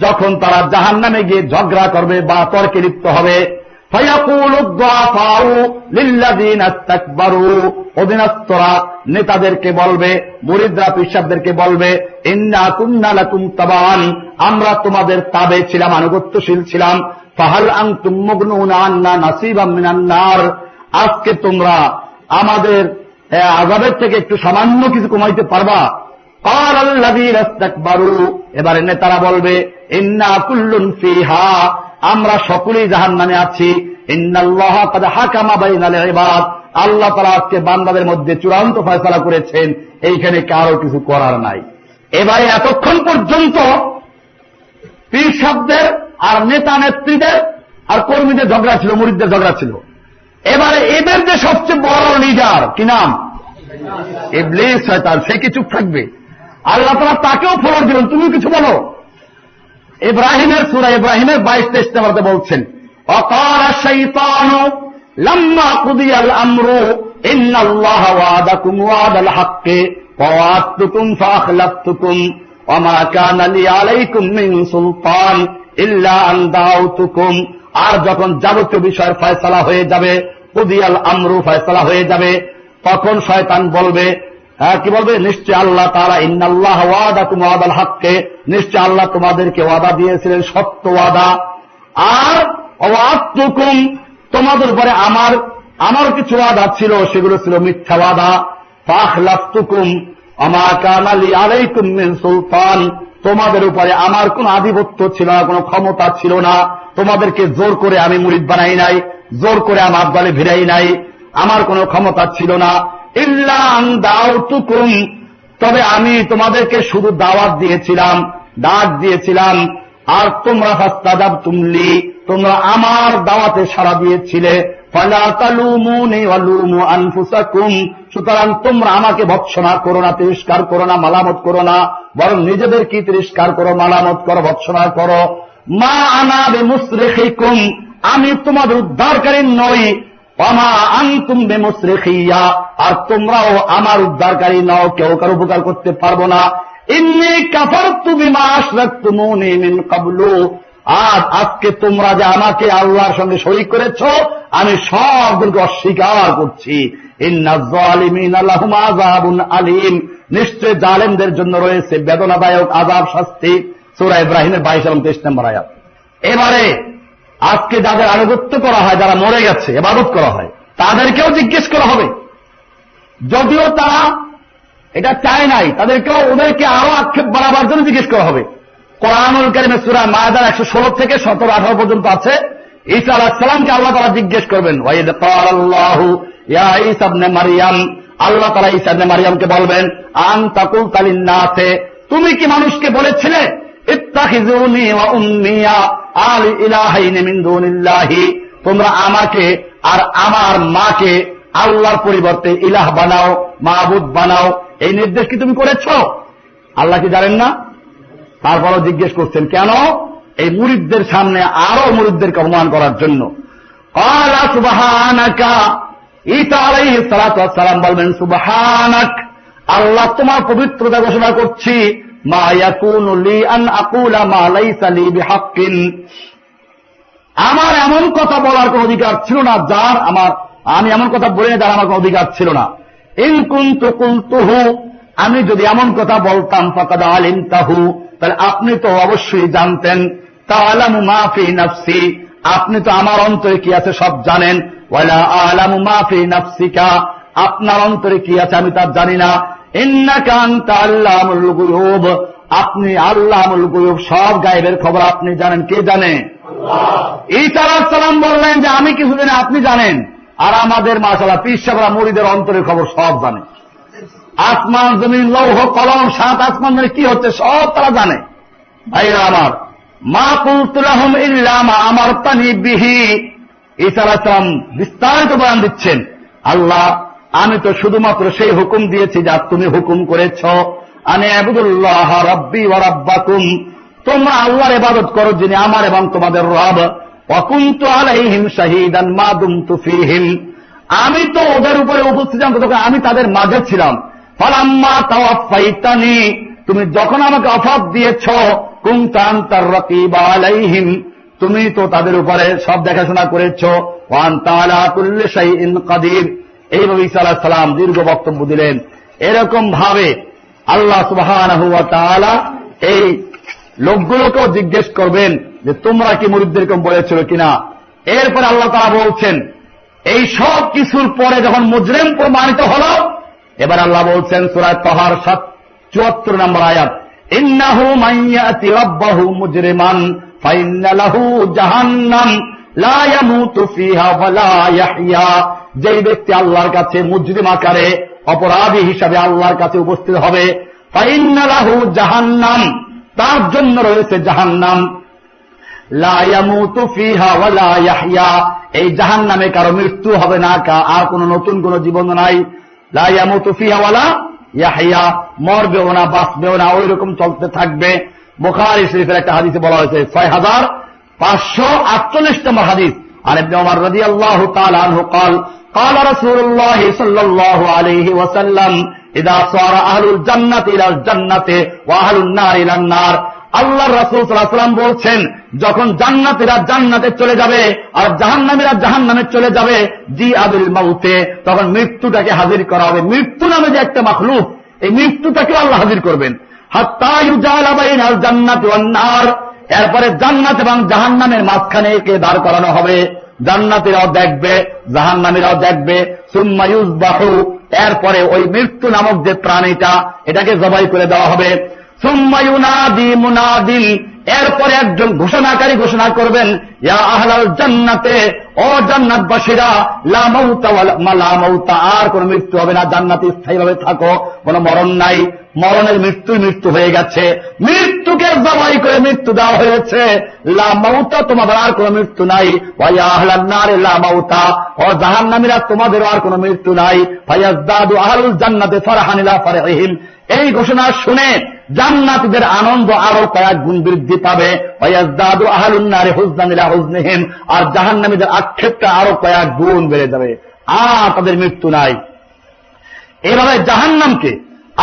Speaker 1: যখন তারা জাহান্নামে গিয়ে ঝগড়া করবে বা তর্কে লিপ্ত হবে, ফায়াকুলু দুআফাউ লিল্লাযীনা ইসতাকবারু, অধীনস্থরা নেতাদেরকে বলবে, মুরিদরা পিসাবদেরকে বলবে ইন্না কুন্না লাকুম তাবান, আমরা তোমাদের তাবে ছিলাম, আনুগত্যশীল ছিলাম। ফাহাল আনতুম মুগনুনা আন্না নাসিবাম মিনান নার, আজকে তোমরা আমাদের আযাবের থেকে একটু সামান্য কিছু কমাইতে পারবা? ক্বালাল্লাযীনা ইসতাকবারু, এবারে নেতারা বলবে ইন্না কুল্লুন ফিহা, আমরা সকলেই জাহান্নামে আছি। ইন্নাল্লাহা ক্বাদ হাকামা বাইনাল ইবাদ, আল্লাহ তাআলা আজকে বান্দাদের মধ্যে চূড়ান্ত ফয়সালা করেছেন, এইখানে কারো কিছু করার নাই। এবারে এতক্ষণ পর্যন্ত পীর সাহেবদের আর নেতা নেত্রীদের আর কর্মীদের ঝগড়া ছিল, মুরিদদের ঝগড়া ছিল। এবারে এদের যে সবচেয়ে বড় লিডার, কি নাম? ইবলিস, শয়তান, সে কি চুপ থাকবে? আল্লাহ তাআলা তাকেও ফরজ দিলেন, তুমি কিছু বলো। ইব্রাহিমের সূরা ইব্রাহিমের 22-23 নম্বরে বলছেন ওয়াকালা শাইতানু লাম্মা কুদিয়াল আমরু ইন্নাল্লাহা ওয়াদাকুম ওয়াদাল হাক্কি ওয়া ওয়া'আদতুকুম ফাআখলাফতুকুম ওয়া মা কানা লি আলাইকুম মিন সুলতান ইল্লা আন দাউতুকুম, আর যখন যাবতীয় বিষয়ের ফয়সালা হয়ে যাবে, কুদিয়াল আমরু, ফয়সালা হয়ে যাবে, তখন শয়তান বলবে, কি বলবে? নিশ্চয় আল্লাহ তাআলা ইন্নাল্লাহা ওয়াদাকুম ওয়াদাল হাক্কি, নিশ্চয় আল্লাহ তোমাদেরকে ওয়াদা দিয়েছিলেন সত্য ওয়াদা, আর ওয়া'আদতুকুম, তোমাদের উপরে আমার কিছু ওয়াদা ছিল, সেগুলো ছিল মিথ্যা ওয়াদা। ফাখলাফতুকুম আমা কানা লি আলাইকুম মিন সুলতান, তোমাদের উপরে আমার কোন আধিপত্য ছিল না, কোনো ক্ষমতা ছিল না। তোমাদেরকে জোর করে আমি মুরিদ বানাই নাই, জোর করে আমার দলে ভিড়াই নাই, আমার কোনো ক্ষমতা ছিল না। ইল্লা আন দাউতুকুম, তবে আমি তোমাদেরকে শুধু দাওয়াত দিয়েছিলাম, ডাক দিয়েছিলাম। আর তোমরা ফাস্তাজাবতুম লি, তোমরা আমার দাওয়াতে সাড়া দিয়েছিলে। ফালা তালুমুনি ওয়ালুমু আনফুসাকুম, সুতরাং তোমরা আমাকে ভৎসনা করো না, তিরস্কার করো না, মালামত করো না, বরং নিজেদেরকে তিরস্কার করো, মালামত করো, ভৎসনা করো। মা আনা বিমুসরিখিকুম, আমি তোমাদের উদ্ধারকারী নই। ওয়ামা আনতুম বিমুসরিখিয়া, আর তোমরাও আমার উদ্ধারকারী নও, কেউ কারো উপকার করতে পারবো না। ইন্নী কাফারতু বিমা আশরাকতুমুনি মিন ক্বাবলু, আজকে তোমরা যে আমাকে আল্লাহর সঙ্গে শরীক করেছ, আমি সবগুলোকে অস্বীকার করছি। ইন্নাজ যালিমিনা লাহুম আযাবুন আলীম, নিশ্চয় জালেমদের জন্য রয়েছে বেদনাদায়ক আযাব, শাস্তি। সূরা ইব্রাহিমের 22 এবং 23 নম্বর আয়াত। এবারে আজকে যাদের আনুগত্য করা হয়, যারা মরে গেছে, ইবাদত করা হয়, তাদেরকেও জিজ্ঞেস করা হবে। যদিও তারা এটা চায় নাই, ওদেরকে আরো আক্ষেপ বাড়াবার জন্য জিজ্ঞেস করা হবে। কোরআনুল কারীমে সূরা মায়দার 116 থেকে 17-18 পর্যন্ত আছে। ঈসা আলাইহিস সালামকে আল্লাহ তাআলা জিজ্ঞেস করবেন, ওয়াইদ ক্বালাল্লাহু ইয়া ঈসা ইবনে মারইয়াম, আল্লাহ তাআলা ঈসা ইবনে মারইয়ামকে বলবেন, আনতা কুলতা লিন-নাসে, তুমি কি মানুষকে বলেছিলে ইত্তাখিযুনি ওয়া উম্মিয়া আলি ইলাহাইনি মিন দুনিল্লাহি, তোমরা আমাকে আর আমার মাকে আল্লাহর পরিবর্তে ইলাহ বানাও, মাবুদ বানাও, এই নির্দেশ কি তুমি করেছ? আল্লাহ কি জানেন না? তারপরও জিজ্ঞেস করছেন কেন? এই মুরিদদের সামনে আরো মুরিদদেরকে অপমান করার জন্য। ক্বালা সুবহানাকা, ঈসা আলাইহিস সালাতু ওয়াস সালাম বলবেন, সুবহানাক, আল্লাহ তোমার পবিত্রতা ঘোষণা করছি। মা ইয়াকুনু লি আন আকুলা মা লাইসা লি বিহাক্কিন, আমার এমন কথা বলার কোনো অধিকার ছিল না যার আমি এমন কথা বলে যার আমার কোনো অধিকার ছিল না। ইন কুনতু কুলতুহু, আমি যদি এমন কথা বলতাম, ফাকাদ আলিমতাহু, তাহলে আপনি তো অবশ্যই জানতেন। তাআলামু মা ফি নাফসি, আপনি তো আমার অন্তরে কি আছে সব জানেন। ওয়ালা আলামু মা ফি নাফসিকা, আপনার অন্তরে কি আছে আমি তা জানি না। ইন্নাকা আনতা আল্লামুল গুয়ুব, আপনি আল্লামুল গুয়ুব, সব গায়েবের খবর আপনি জানেন। কে জানে? আল্লাহ। ঈসা আলাইহিস সালাম বললেন যে আমি কিছু জানি, আপনি জানেন। আর আমাদের মাশাআল্লাহ পীর সাহেবরা মুরিদের অন্তরের খবর সব জানে। আসমান জমিন লৌহ কলম 7 আসমান ধরে কি হচ্ছে সব তারা জানে। ভাইরা আমার, মা কুলতু লাহুম ইল্লা মা আমারতানি বিহি, ঈসা আলাইহিস সালাম বিস্তারিত বয়ান দিচ্ছেন, আল্লাহ আমি তো শুধুমাত্র সেই হুকুম দিয়েছি যা তুমি হুকুম করেছ। আনে আবুদুল্লাহ রাব্বি ওয়া রাব্বাকুম, তোমরা আল্লাহর ইবাদত করো যিনি আমার এবং তোমাদের রব। ওয়া কুনতু আলাইহিম শাহীদান মা দুমতু ফীহিম, আমি তো ওদের উপরে উপস্থিত ছিলাম, তখন আমি তাদের মাঝে ছিলাম। ফালাম্মা তাওয়াফাইতানি, তুমি যখন আমাকে ওফাত দিয়েছ, কুনতা আনতার রাকিবা আলাইহিম, তুমি তো তাদের উপরে সব দেখাশোনা করেছ। ওয়া আনতা আলা কুল্লি শাইইন কাদির, এইভাবে ঈসা আলাইহিস সালাম দীর্ঘ বক্তব্য দিলেন। এরকম ভাবে আল্লাহ সুবহানাহু ওয়া তাআলা এই লোকগুলোকেও জিজ্ঞেস করবেন যে তোমরা কি মুরিদদেরকে বলেছিল কিনা। এরপরে আল্লাহ তাআলা বলছেন, এই সব কিছুর পরে যখন মুজরিম প্রমাণিত হল, এবার আল্লাহ বলছেন সূরা তাহার 74 নম্বর আয়াত, ইন্নাহু মান ইয়াতি রাব্বাহু মুজরিমান ফাইন্না লাহু জাহান্নাম লা ইয়ামুতু ফিহা ওয়া লা ইয়াহইয়া, যেই ব্যক্তি আল্লাহর কাছে মুজরিম আকারে অপরাধী হিসাবে আল্লাহর কাছে উপস্থিত হবে, ফাইন্না লাহু জাহান্নাম, তার জন্য রয়েছে জাহান্নাম, লা ইয়ামুতু ফিহা ওয়া লা ইয়াহইয়া, এই জাহান্নামে কারো মৃত্যু হবে না, আর কোন নতুন কোন জীবন নাই। লা ইয়ামুতু ফিহা ওয়া লা ইয়াহইয়া, মরবেও না বাঁচবেও না, ওই রকম চলতে থাকবে। বুখারী শরীফের একটা হাদিসে বলা হয়েছে 6548 নম্বর হাদিস, আর ইবনে ওমর রাদিয়াল্লাহু তাআলা আনহু قال قال رسول الله صلى الله عليه وسلم اذا صار اهل الجنه الى الجنه واهل النار الى النار, আল্লাহর রাসূল সাল্লাল্লাহু আলাইহি ওয়াসাল্লাম বলছেন, যখন জান্নাতীরা জান্নাতে চলে যাবে আর জাহান্নামীরা জাহান্নামে চলে যাবে, জি আবিল মাউতে, তখন মৃত্যুটাকে হাজির করা হবে। মৃত্যু নামে যে একটা মাখলুক, এই মৃত্যুটাকে আল্লাহ হাজির করবেন। হাত্তা ইউজালা বাইনাল জান্নাতি ওয়ান নার, এরপরে জান্নাত এবং জাহান্নামের মাঝখানে একে দাঁড় করানো হবে। জান্নাতীরাও দেখবে, জাহান্নামীরাও দেখবে। সুম্মা ইউযবাহু, এরপরে ওই মৃত্যু নামক যে প্রাণীটা এটাকে জবাই করে দেওয়া হবে। সুম্মা ইউনাদি মুনাদিন, এরপরে একজন ঘোষণাকারী ঘোষণা করবেন, ইয়া আহলাল জান্নাতে, ও জান্নাতবাসীরা, লা মাউতা লা মাউতা, আর কোন মৃত্যু হবে না, জান্নাতে স্থায়ীভাবে থাকো, কোন মরণ নাই, মরণের মৃত্যু হয়ে গেছে, মৃত্যুকে জবাই করে মৃত্যু দেওয়া হয়েছে। লা মাউতা, তোমাদের আর কোন মৃত্যু নাই। ওয়া ইয়া আহলান নার লা মাউতা, ও জাহান্নামীরা, তোমাদেরও আর কোন মৃত্যু নাই। ফায়াজদাদু আহলুল জান্নাতে ফারহান ইলা ফারহিম, এই ঘোষণা শুনে জান্নাতীদের আনন্দ আরো কয়েক গুণ বৃদ্ধি পাবে। ওয়ায়াজদাদু আহলুন নারি হুজনান ইলা হুজনিহিম, আর জাহান্নামীদের আক্ষেপটা আরো কয়েক গুণ বেড়ে যাবে, আর তাদের মৃত্যু নাই। এইভাবে জাহান্নামকে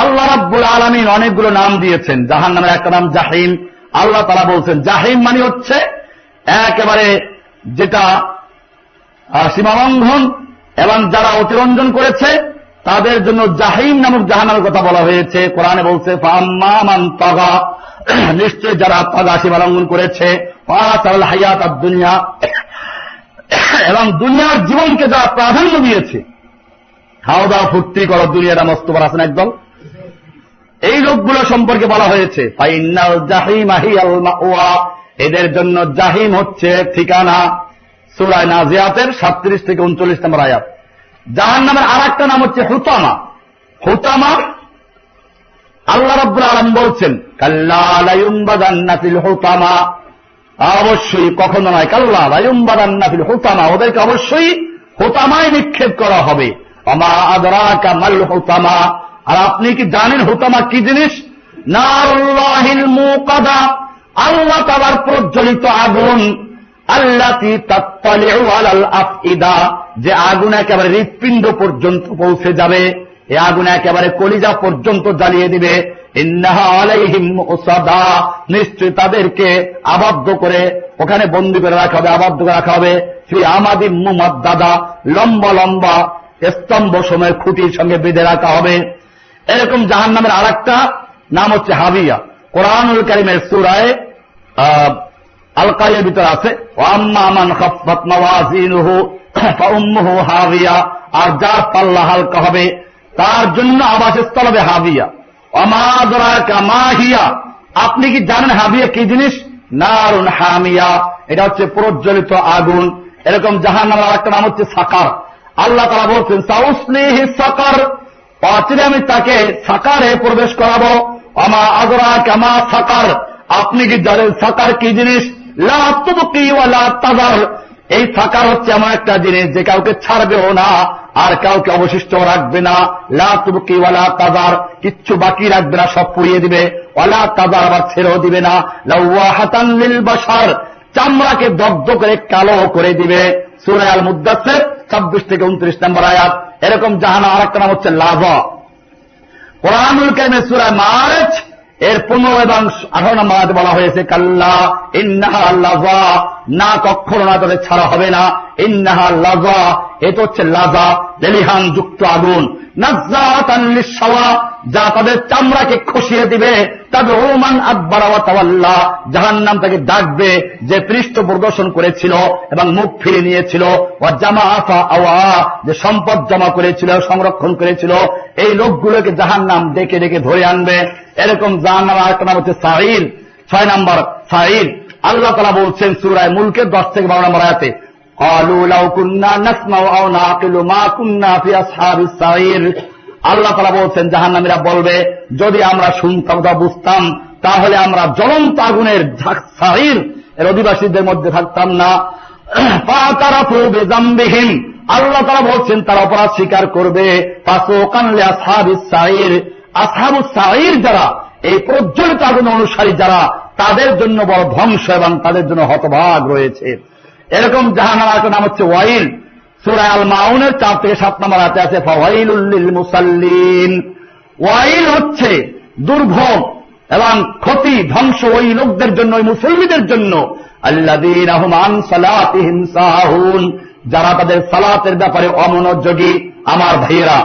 Speaker 1: আল্লাহ রাব্বুল আলামিন অনেকগুলো নাম দিয়েছেন। জাহান্নামের একটা নাম জাহিম। আল্লাহ তাআলা বলছেন জাহিম মানে হচ্ছে একেবারে যেটা সীমালঙ্ঘন, এবং যারা অতিরঞ্জন করেছে তাদের জন্য জাহিম নামক জাহান্নামের কথা বলা হয়েছে। কোরআনে বলছে ফাম্মা মান তাগা, নিশ্চয় যারা তাগা, সীমালঙ্ঘন করেছে, ওয়াসাল হায়াতাদ দুনিয়া, এবং দুনিয়ার জীবনকে যারা প্রাধান্য দিয়েছে, খাওয়া দাওয়া ফুর্তি করো, দুনিয়াটা মস্ত বড় আছেন একদল, এই লোকগুলো সম্পর্কে বলা হয়েছে ফাইন্নাল জাহিমা হিয়াল মাওয়া, এদের জন্য জাহিম হচ্ছে ঠিকানা। সূরা নাজিয়াতের 37 থেকে 39 নম্বর আয়াত। জাহান্নামের আর একটা নাম হচ্ছে হুতামা। হুতামা আল্লাহ রাব্বুল আলামিন বলছেন কাল্লা লা ইউনবাযান্না ফিল হুতামা, অবশ্যই, কখনো নয়, কাল্লা লা ইউনবাযান্না ফিল হুতামা, ওদেরকে অবশ্যই হুতামায় নিক্ষেপ করা হবে। ওমা আদরাকা মাল হুতামা, আর আপনি কি জানেন হুতামা কি জিনিস? নারুল্লাহিল মুকাদা, আল্লাহ তাআলার প্রজ্বলিত আগুন। আল্লাতী তাত্তালিউ আলাল আফইদা, যে আগুন একেবারে হৃৎপিণ্ড পর্যন্ত পৌঁছে যাবে, এই আগুন একেবারে কলিজা পর্যন্ত জ্বালিয়ে দিবে। ইন্নাহা আলাইহিম মুসাদা, নিশ্চয় তাদেরকে আবদ্ধ করে ওখানে বন্দী করে রাখা হবে, আবদ্ধ করে রাখা হবে। ফি আমাদিম মুমাদ্দাদা, লম্বা লম্বা স্তম্ভ সময় খুঁটির সঙ্গে বেঁধে রাখা হবে। এরকম জাহান্নামের আর একটা নাম হচ্ছে হাবিয়া। কোরআনুল কারীমের সূরায়ে আল কায়ের ভিতরে আছে ওয়াম্মা মান খাফফাত মাওয়াজিনুহু ফাউম্মুহু হাবিয়া, আর যার পাল্লা হালকা হবে তার জন্য আবাসস্থল হবে হাবিয়া। ওমা আদরাকা মা হিয়া, আপনি কি জানেন হাবিয়া কি জিনিস? নারুন হামিয়া, এটা হচ্ছে প্রজ্বলিত আগুন। এরকম জাহান্নামের আরেকটা নাম হচ্ছে সাকার। আল্লাহ তাআলা বলছেন সাউসলিহি সাকার, অচিরে আমি তাকে সাকারে প্রবেশ করাবো। ওমা আদরাকা মা সাকার, আপনি কি জানেন সাকার কি জিনিস? লা তুবকি ওয়া লা তাযার, এই সাকার হচ্ছে এমন একটা জিনিস যে কাউকে ছাড়বেও না আর কাউকে অবশিষ্ট রাখবে না। লা তুবকি ওয়া লা তাযার, কিচ্ছু বাকি রাখবে না, সব পুড়িয়ে দিবে। ওয়া লা তাযার, আবার ছেড়েও দিবে না। লাওয়াহাতান লিল বাশার, চামড়াকে দগ্ধ করে কালো করে দিবে। সূরা আল মুদ্দাসসির 26 থেকে 29 নম্বর আয়াত। এরকম জাহান্নাম আরেকটা নাম হচ্ছে লাভা। কোরআনুল কারীমের সূরা মাআরিজ এর 15 এবং 18 নম্বর আয়াতে বলা হয়েছে কাল্লা ইন্নাহা লাযা, না কখনো না, তাদের ছাড়া হবে না। ইন্নাহা লাযা, এটা হচ্ছে লাযা, লেলিহান যুক্ত আগুন। নাযাতান লিশ-শাওয়া, যা তাদের চামড়াকে খসিয়ে দিবে। তাদউ মান আদবারা ওয়া তাওয়াল্লা, জাহান্নাম তাকে ডাকবে যে পৃষ্ঠ প্রদর্শন করেছিল এবং মুখ ফিরে নিয়েছিল। ওয়া জামাআ ফাআওয়া, যে সম্পদ জমা করেছিল, সংরক্ষণ করেছিল, এই লোকগুলোকে জাহান্নাম ডেকে ডেকে ধরে আনবে। এরকম জাহান্নামের আরেকটা নাম হচ্ছে সাঈর। 6 নম্বর সাঈর। আল্লাহ তাআলা বলছেন সূরা মুলকের 10 থেকে 12 নম্বর আয়াতে ক্বালু লাউ কুন্না নাসমাউ আও নাআকিলু মা কুন্না ফি আসহাবিস সাঈর। আল্লাহ তাআলা বলছেন জাহান্নামীরা বলবে যদি আমরা শুনতাম বা বুঝতাম তাহলে আমরা জ্বলন্ত আগুনের সাঈর এর অধিবাসীদের মধ্যে থাকতাম না। ফাতারাফু বিযামবিহিম, আল্লাহ তাআলা বলছেন তারা অপরাধ স্বীকার করবে। ফাসুকান লি আসহাবিস সাঈর, আসহাবুস সাঈর যারা, এই প্রজ্বলিত আগুন অনুসারী যারা, তাদের জন্য বড় ধ্বংস এবং তাদের জন্য হতভাগ রয়েছে। এরকম জাহান্নামের একটা নাম হচ্ছে ওয়াইল। সূরা আল মাউনের 4 থেকে 7 নম্বর আয়াতে আছে ফাওয়াইলুল লিল মুসাল্লিন। ওয়াইল হচ্ছে দুর্ভোগ এবং ক্ষতি, ধ্বংস ওই লোকদের জন্য, ওই মুসল্লিদের জন্য, আল্লাযীনা হুম আন সালাতিহিম সাহুন, যারা তাদের সালাতের ব্যাপারে অমনোযোগী। আমার ভাইয়েরা,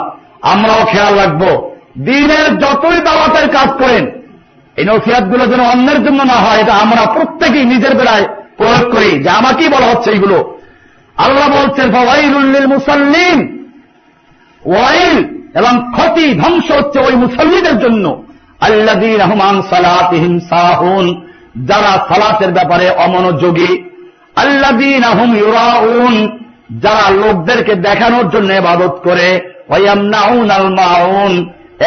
Speaker 1: আমরাও খেয়াল রাখবো, দ্বীনের যতই দাওয়াতের কাজ করেন এই নসিহতগুলো যেন অন্যের জন্য না হয়, এটা আমরা প্রত্যেকেই নিজের বেলায় প্রয়োগ করি যে আমাকেই বলা হচ্ছে এইগুলো। আল্লাহ বলছেন ফাওয়াইলুল লিল মুসাল্লিন, ওয়াইল এবং ক্ষতি ধ্বংস হচ্ছে ওই মুসল্লিদের জন্য, আল্লাযীনা হুম আন সালাতিহিম সাহুন, যারা সালাতের ব্যাপারে অমনোযোগী, আল্লাযীনা হুম ইউরাউন, যারা লোকদেরকে দেখানোর জন্য ইবাদত করে, ওয়া ইয়ামনাউনাল মাউন,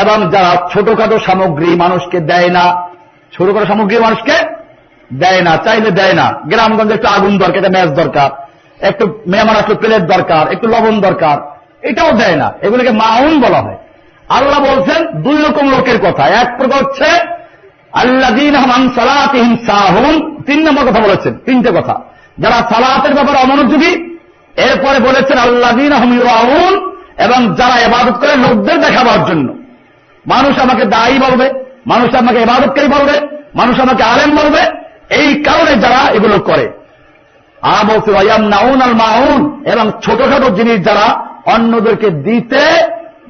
Speaker 1: এবং যারা ছোটখাটো সামগ্রী মানুষকে দেয় না, ছোটখাটো সামগ্রী মানুষকে দেয় না, চাইলে দেয় না। গ্রামগঞ্জে একটু আগুন দরকার, একটা ম্যাচ দরকার, একটু মেহমান আসলে প্লেট দরকার, একটু লবণ দরকার, এটাও দেয় না, এগুলোকে মাউন বলা হয়। আল্লাহ বলছেন দুই রকম লোকের কথা। এক প্রকার হচ্ছে আল্লাযীনা হুম আন সালাতিহিম সাহুন, 3 নম্বর কথা বলেছেন, 3টে কথা, যারা সালাতের ব্যাপারে অমনোযোগী। এরপরে বলেছেন আল্লাযীনা হুম ইউরাউন, এবং যারা ইবাদত করে লোকদের দেখাবার জন্য। মানুষ আমাকে দায়ী বলবে, মানুষ আমাকে ইবাদতকারী বলবে, মানুষ আমাকে আলেম বলবে, এই কারণে যারা এগুলো করে। আর বলছে ওয়ায়ামনাউনাল মাউন, এবং ছোটখাটো জিনিস যারা অন্যদেরকে দিতে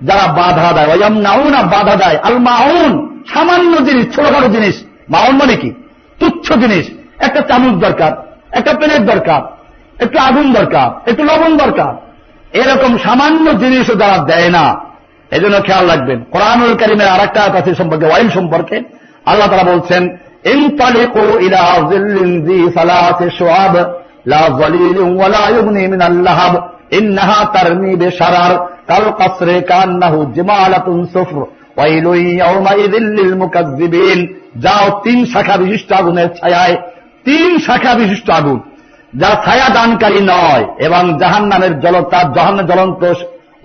Speaker 1: যারা বাধা দেয়, ওয়ায়ামনাউনা বাধা দেয়, আল মাউন সামান্য জিনিস, ছোটখাটো জিনিস। মাউন মানে কি? তুচ্ছ জিনিস, একটা চামচ দরকার, একটা প্লেট দরকার, একটু আগুন দরকার, একটু লবণ দরকার, এরকম সামান্য জিনিসও যারা দেয় না। এজন্য খেয়াল রাখবেন, কোরআনুল কারীমের আরেকটা কথা সম্পর্কে, ওয়াইল সম্পর্কে আল্লাহ তাআলা বলছেন ইনতালিকু ইলা যিল্লিন যী সালাসি শুআব লা যালিলিন ওয়া লা ইউগনি মিনাল লাহাব ইন্নাহা তারমি বিশারার কাল কাসরি কান্নাহু জিমালাতুন সুফর ওয়াইলুন ইয়াওমাইযিল লিল মুকাজ্জিবিন। যাও 3 শাখা বিশিষ্ট আগুনের ছায়ায়, 3 শাখা বিশিষ্ট আগুন, যা ছায়া দানকারী নয় এবং জাহান্নামের জলতাপ, জাহান্নামের জ্বলন্ত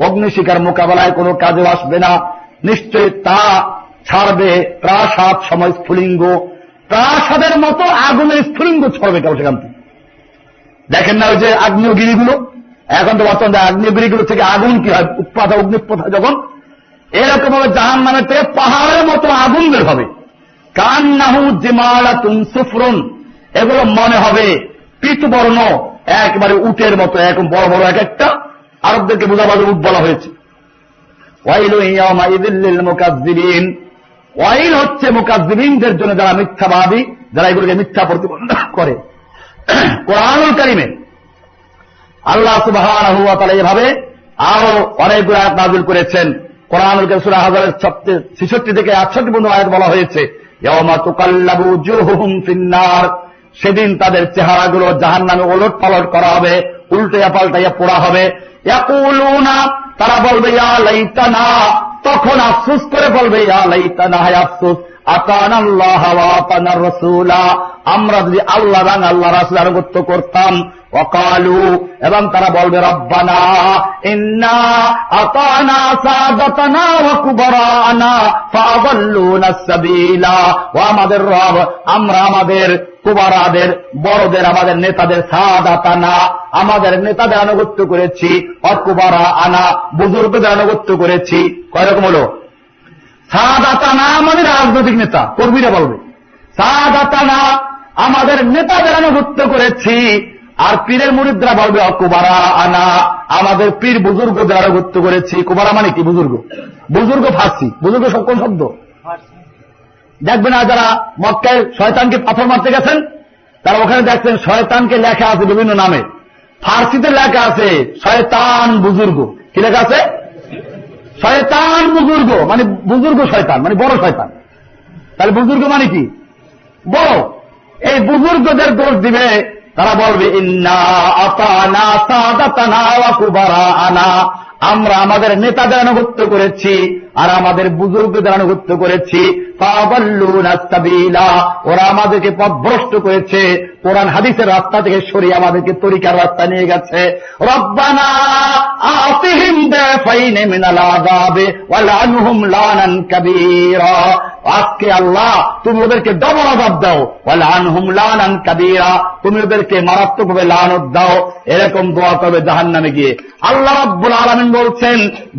Speaker 1: অগ্নিশিখার মোকাবেলায় কোনো কাজে আসবে না। নিশ্চয়ই তা ছাড়বে প্রাসাদ সময় স্ফুলিঙ্গ, প্রাসাদের মতো আগুনের স্ফুলিঙ্গ ছড়বে কেউ সেখান থেকে। দেখেন না ওই যে আগ্নেয়গিরিগুলো, এখন তো বর্তমানে আগ্নেয়গিরিগুলো থেকে আগুন কি হয়, উৎপাত অগ্নিৎপত হয় যখন, এরকম ভাবে জাহান্নামের থেকে পাহাড়ের মতো আগুন বের হবে। কান্নাহু জিমালাতুন সুফরুন, এগুলো মনে হবে পীতবর্ণ, একেবারে উটের মতো, এরকম বড় বড় এক একটা। আরবদেরকে বোঝাবার উট বলা হয়েছে। ওয়াইলুন ইয়াওমাইযিল লিল মুকাজ্জিবিন, ওয়াইল হচ্ছে মুকাজ্জিবিনদের জন্য, যারা মিথ্যাবাদী, যারা এগুলোকে মিথ্যা প্রতিপন্ন করে। কোরআনুল কারীমে আল্লাহ সুবহানাহু ওয়া তাআলা এভাবে আরো অনেকগুলো আয়াত নাযিল করেছেন। কোরআনুল কারীম সূরা হাজরের 66 থেকে 68 পর্যন্ত আয়াত বলা হয়েছে ইয়াওমা তুকাল্লাবু উজুহুহুম ফিন্নার, সেদিন তাদের চেহারাগুলো জাহান্নামে ওলট পালট করা হবে, উল্টাইয়া পাল্টাইয়া পোড়া হবে। ইয়াকুলুনা, তারা বলবে ইয়া লাইতানা, তখন আফসোস করে বলবে ইয়া লাইতানা, হায় আফসোস, আতানাল্লাহ ওয়া আতানার রাসূলা, আমরা যদি আল্লাহ এবং আল্লাহ রাসূলের আনুগত্য করতাম। ওয়াকালু, এবং তারা বলবে রব্বানা ইন্না আতানা সাদাতানা ওয়া কুবরানা ফাআযাল্লুনা সাবিলা, ও আমাদের রব, আমরা আমাদের কুবারাদের, বড়দের, আমাদের নেতাদের, সাদাতানা, আমাদের নেতাদের আনুগত্য করেছি, অকুবারা আনা, বুজুর্গদের আনুগত্য করেছি। কয় রকম হলো? সাদাতানা মানে রাজনৈতিক নেতা, কর্মীরা বলবে সাদাতানা, আমাদের নেতাদের আনুগত্য করেছি। আর পীরের মুরিদরা বলবে অকুবারা আনা, আমাদের পীর বুজুর্গদের আনুগত্য করেছি। কুবারা মানে কি? বুজুর্গ। বুজুর্গ ফার্সি, বুজুর্গ কোন শব্দ? দেখবেন না যারা মক্কায় শয়তানকে পাথর মারতে গেছেন, তারা ওখানে দেখছেন শয়তানকে লেখা আছে বিভিন্ন নামে। ফার্সিতে লেখা আছে শয়তান বুজুর্গ। কি লেখা আছে? শয়তান বুজুর্গ, মানে বুজুর্গ শয়তান, মানে বড় শয়তান। তাহলে বুজুর্গ মানে কি? বড়। এই বুজুর্গদের দোষ দিবে, তারা বলবে ইন্না আতানা সাদাতানা ওয়া কুবারানা, আমরা আমাদের নেতাদের আনুগত্য করেছি আর আমাদের বুজুর্গদের আনুগত্য করেছি। ফাআযাল্লুনা সাবিলা, ওরা আমাদেরকে পথভ্রষ্ট করেছে, কোরআন হাদিসের রাস্তা থেকে সরিয়ে আমাদেরকে তরিকার রাস্তা নিয়ে গেছে। রব্বানা আতিহিম দাফাইনি মিনাল আযাবে ওয়া লানহুম লানান কাবীরা, আজকে আল্লাহ তুমি ওদেরকে ডবল আযাব দাও, ওয়া লানহুম লানান কাবীরা, তুমি ওদেরকে মারাত্মকভাবে লানত দাও। এরকম দোয়া করবে জাহান্নামে গিয়ে। আল্লাহ রাব্বুল আলামিন বলছেন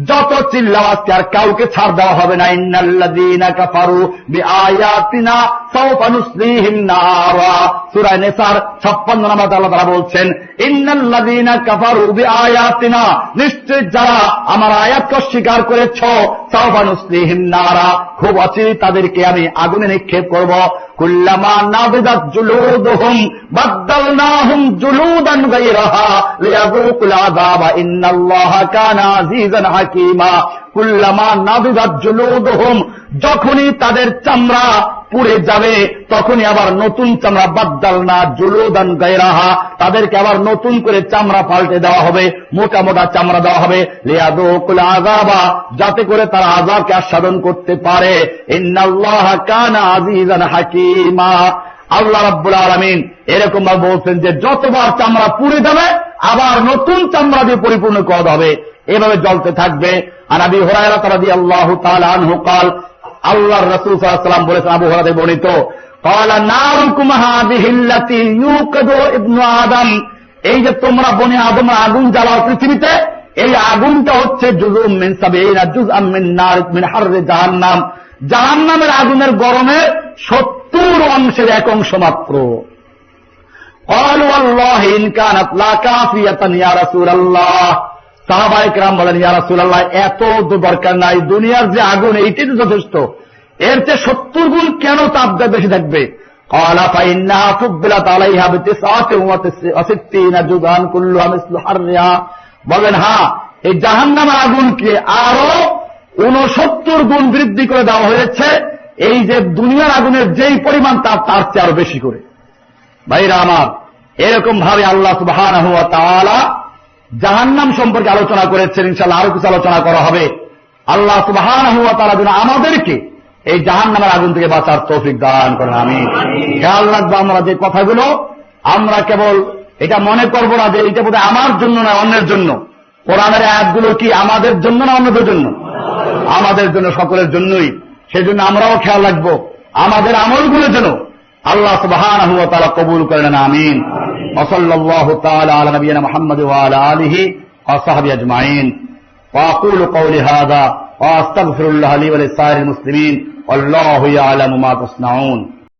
Speaker 1: যত চিল্লাও আজকে আর কাউকে ছাড় দেওয়া হবে না। ইন্নাল্লাযীনা কাফারু বিআয়াতিনা সাওফা নুসলিহিম নারা। সূরা নিসার 56 নম্বর আল্লাহ তাআলা বলছেন, ইন্নাল্লাযীনা কাফারু বিআয়াতিনা, নিশ্চয় যারা আমার আয়াতকে অস্বীকার করেছ, সাওফা নুসলিহিম নারা, খুব অচিরেই তাদেরকে আমি আগুনে নিক্ষেপ করব। কুল্লামা নাযিদাত জুলুদুহুম বাদদালনাহুম জুলুদান গায়রাহা লিয়াযুকুল আযাবা ইন্নাল্লাহা কানা আজিজান হাকীমা। কুল্লামা নাযিদাত জুলুদুহুম, যখনই তাদের চামড়া পুড়ে যাবে তখনই আবার নতুন চামড়া, বাদদালনা জুলুদান গায়রাহা, তাদেরকে আবার নতুন করে চামড়া পাল্টে দেওয়া হবে, মোটা মোটা চামড়া দেওয়া হবে। লিয়াযুকুল আযাবা, যাতে করে তারা আযাবকে আস্বাদন করতে পারে। ইন্নাল্লাহা কানা আজিজান হাকীমা। আল্লাহ রাব্বুল আলামিন এরকম ভাবে বলছেন যে যতবার চামড়া পুড়ে যাবে আবার নতুন চামড়া দিয়ে পরিপূর্ণ করা হবে, এভাবে জ্বলতে থাকবে। আর আবি হুরায়রা রাদিয়াল্লাহু তাআলা আনহু قال, আল্লাহর রাসূল সাল্লাল্লাহু আলাইহি ওয়াসাল্লাম বলেছেন, আবু হুরায়রা বর্ণিত, قال নারুকুম হাযিহি আল্লাতী ইউকাদু ইবনু আদম, এই যে তোমরা বনি আদম আগুন জ্বালাও পৃথিবীতে, এই আগুনটা হচ্ছে জুজুম মিন সাবিনা জুজআম মিন নার মিন হাররি জাহান্নাম, জাহান্নামের আগুনের গরমে 70 অংশের 1 অংশ মাত্র। ক্বালু আল্লাহি ইন কানাত লা কাফিয়াতান ইয়া রাসূলুল্লাহ, সাহাবায়ে কেরাম বলেন, ইয়া রাসূলুল্লাহ এত তো দরকার নাই, দুনিয়ার যে আগুন এইটাই তো যথেষ্ট, এর চেয়ে 70 গুণ কেন তাপ বেশি থাকবে? ক্বালা ফাইন্নাহা ফুদ্দিলাত আলাইহা বি69 জুজআন কুল্লুহা মিসলু হাররিহা, বলেন হ্যাঁ, এই জাহান্নামের আগুনকে আরো 69 গুণ বৃদ্ধি করে দেওয়া হয়েছে, এই যে দুনিয়ার আগুনের যেই পরিমাণ তার চেয়ে আরো বেশি করে। ভাইরা আমার, এরকম ভাবে আল্লাহ সুবহানাহু ওয়া তাআলা জাহান্নাম সম্পর্কে আলোচনা করেছেন। ইনশাআল্লাহ আরো কিছু আলোচনা করা হবে। আল্লাহ সুবহানাহু ওয়া তাআলা যেন আমাদেরকে এই জাহান্নামের আগুন থেকে বাঁচার তৌফিক দান করেন, আমিন। খেয়াল রাখবো, আমরা যে কথাগুলো আমরা কেবল এটা মনে করবো না যে এটা বোধহয় আমার জন্য না অন্যের জন্য। কোরআনের আয়াতগুলো কি আমাদের জন্য না অন্যদের জন্য? আমাদের জন্য, সকলের জন্যই। সেজন্য আমরাও খেয়াল রাখবো আমাদের আমলগুলো যেন আল্লাহ সুবহানাহু ওয়া তাআলা কবুল করেন, আমিন। ওয়া সাল্লাল্লাহু তাআলা আলা নবিয়িনা মুহাম্মদ ওয়া আলা আলিহি ওয়া সাহবিহি আজমাইন। ওয়া আকুলু কওলি হাযা ওয়া আস্তাগফিরুল্লাহ লি ওয়া লিসাইরিল মুসলিমিন ওয়াল্লাহু ইয়ালামু মা তাসনাউন।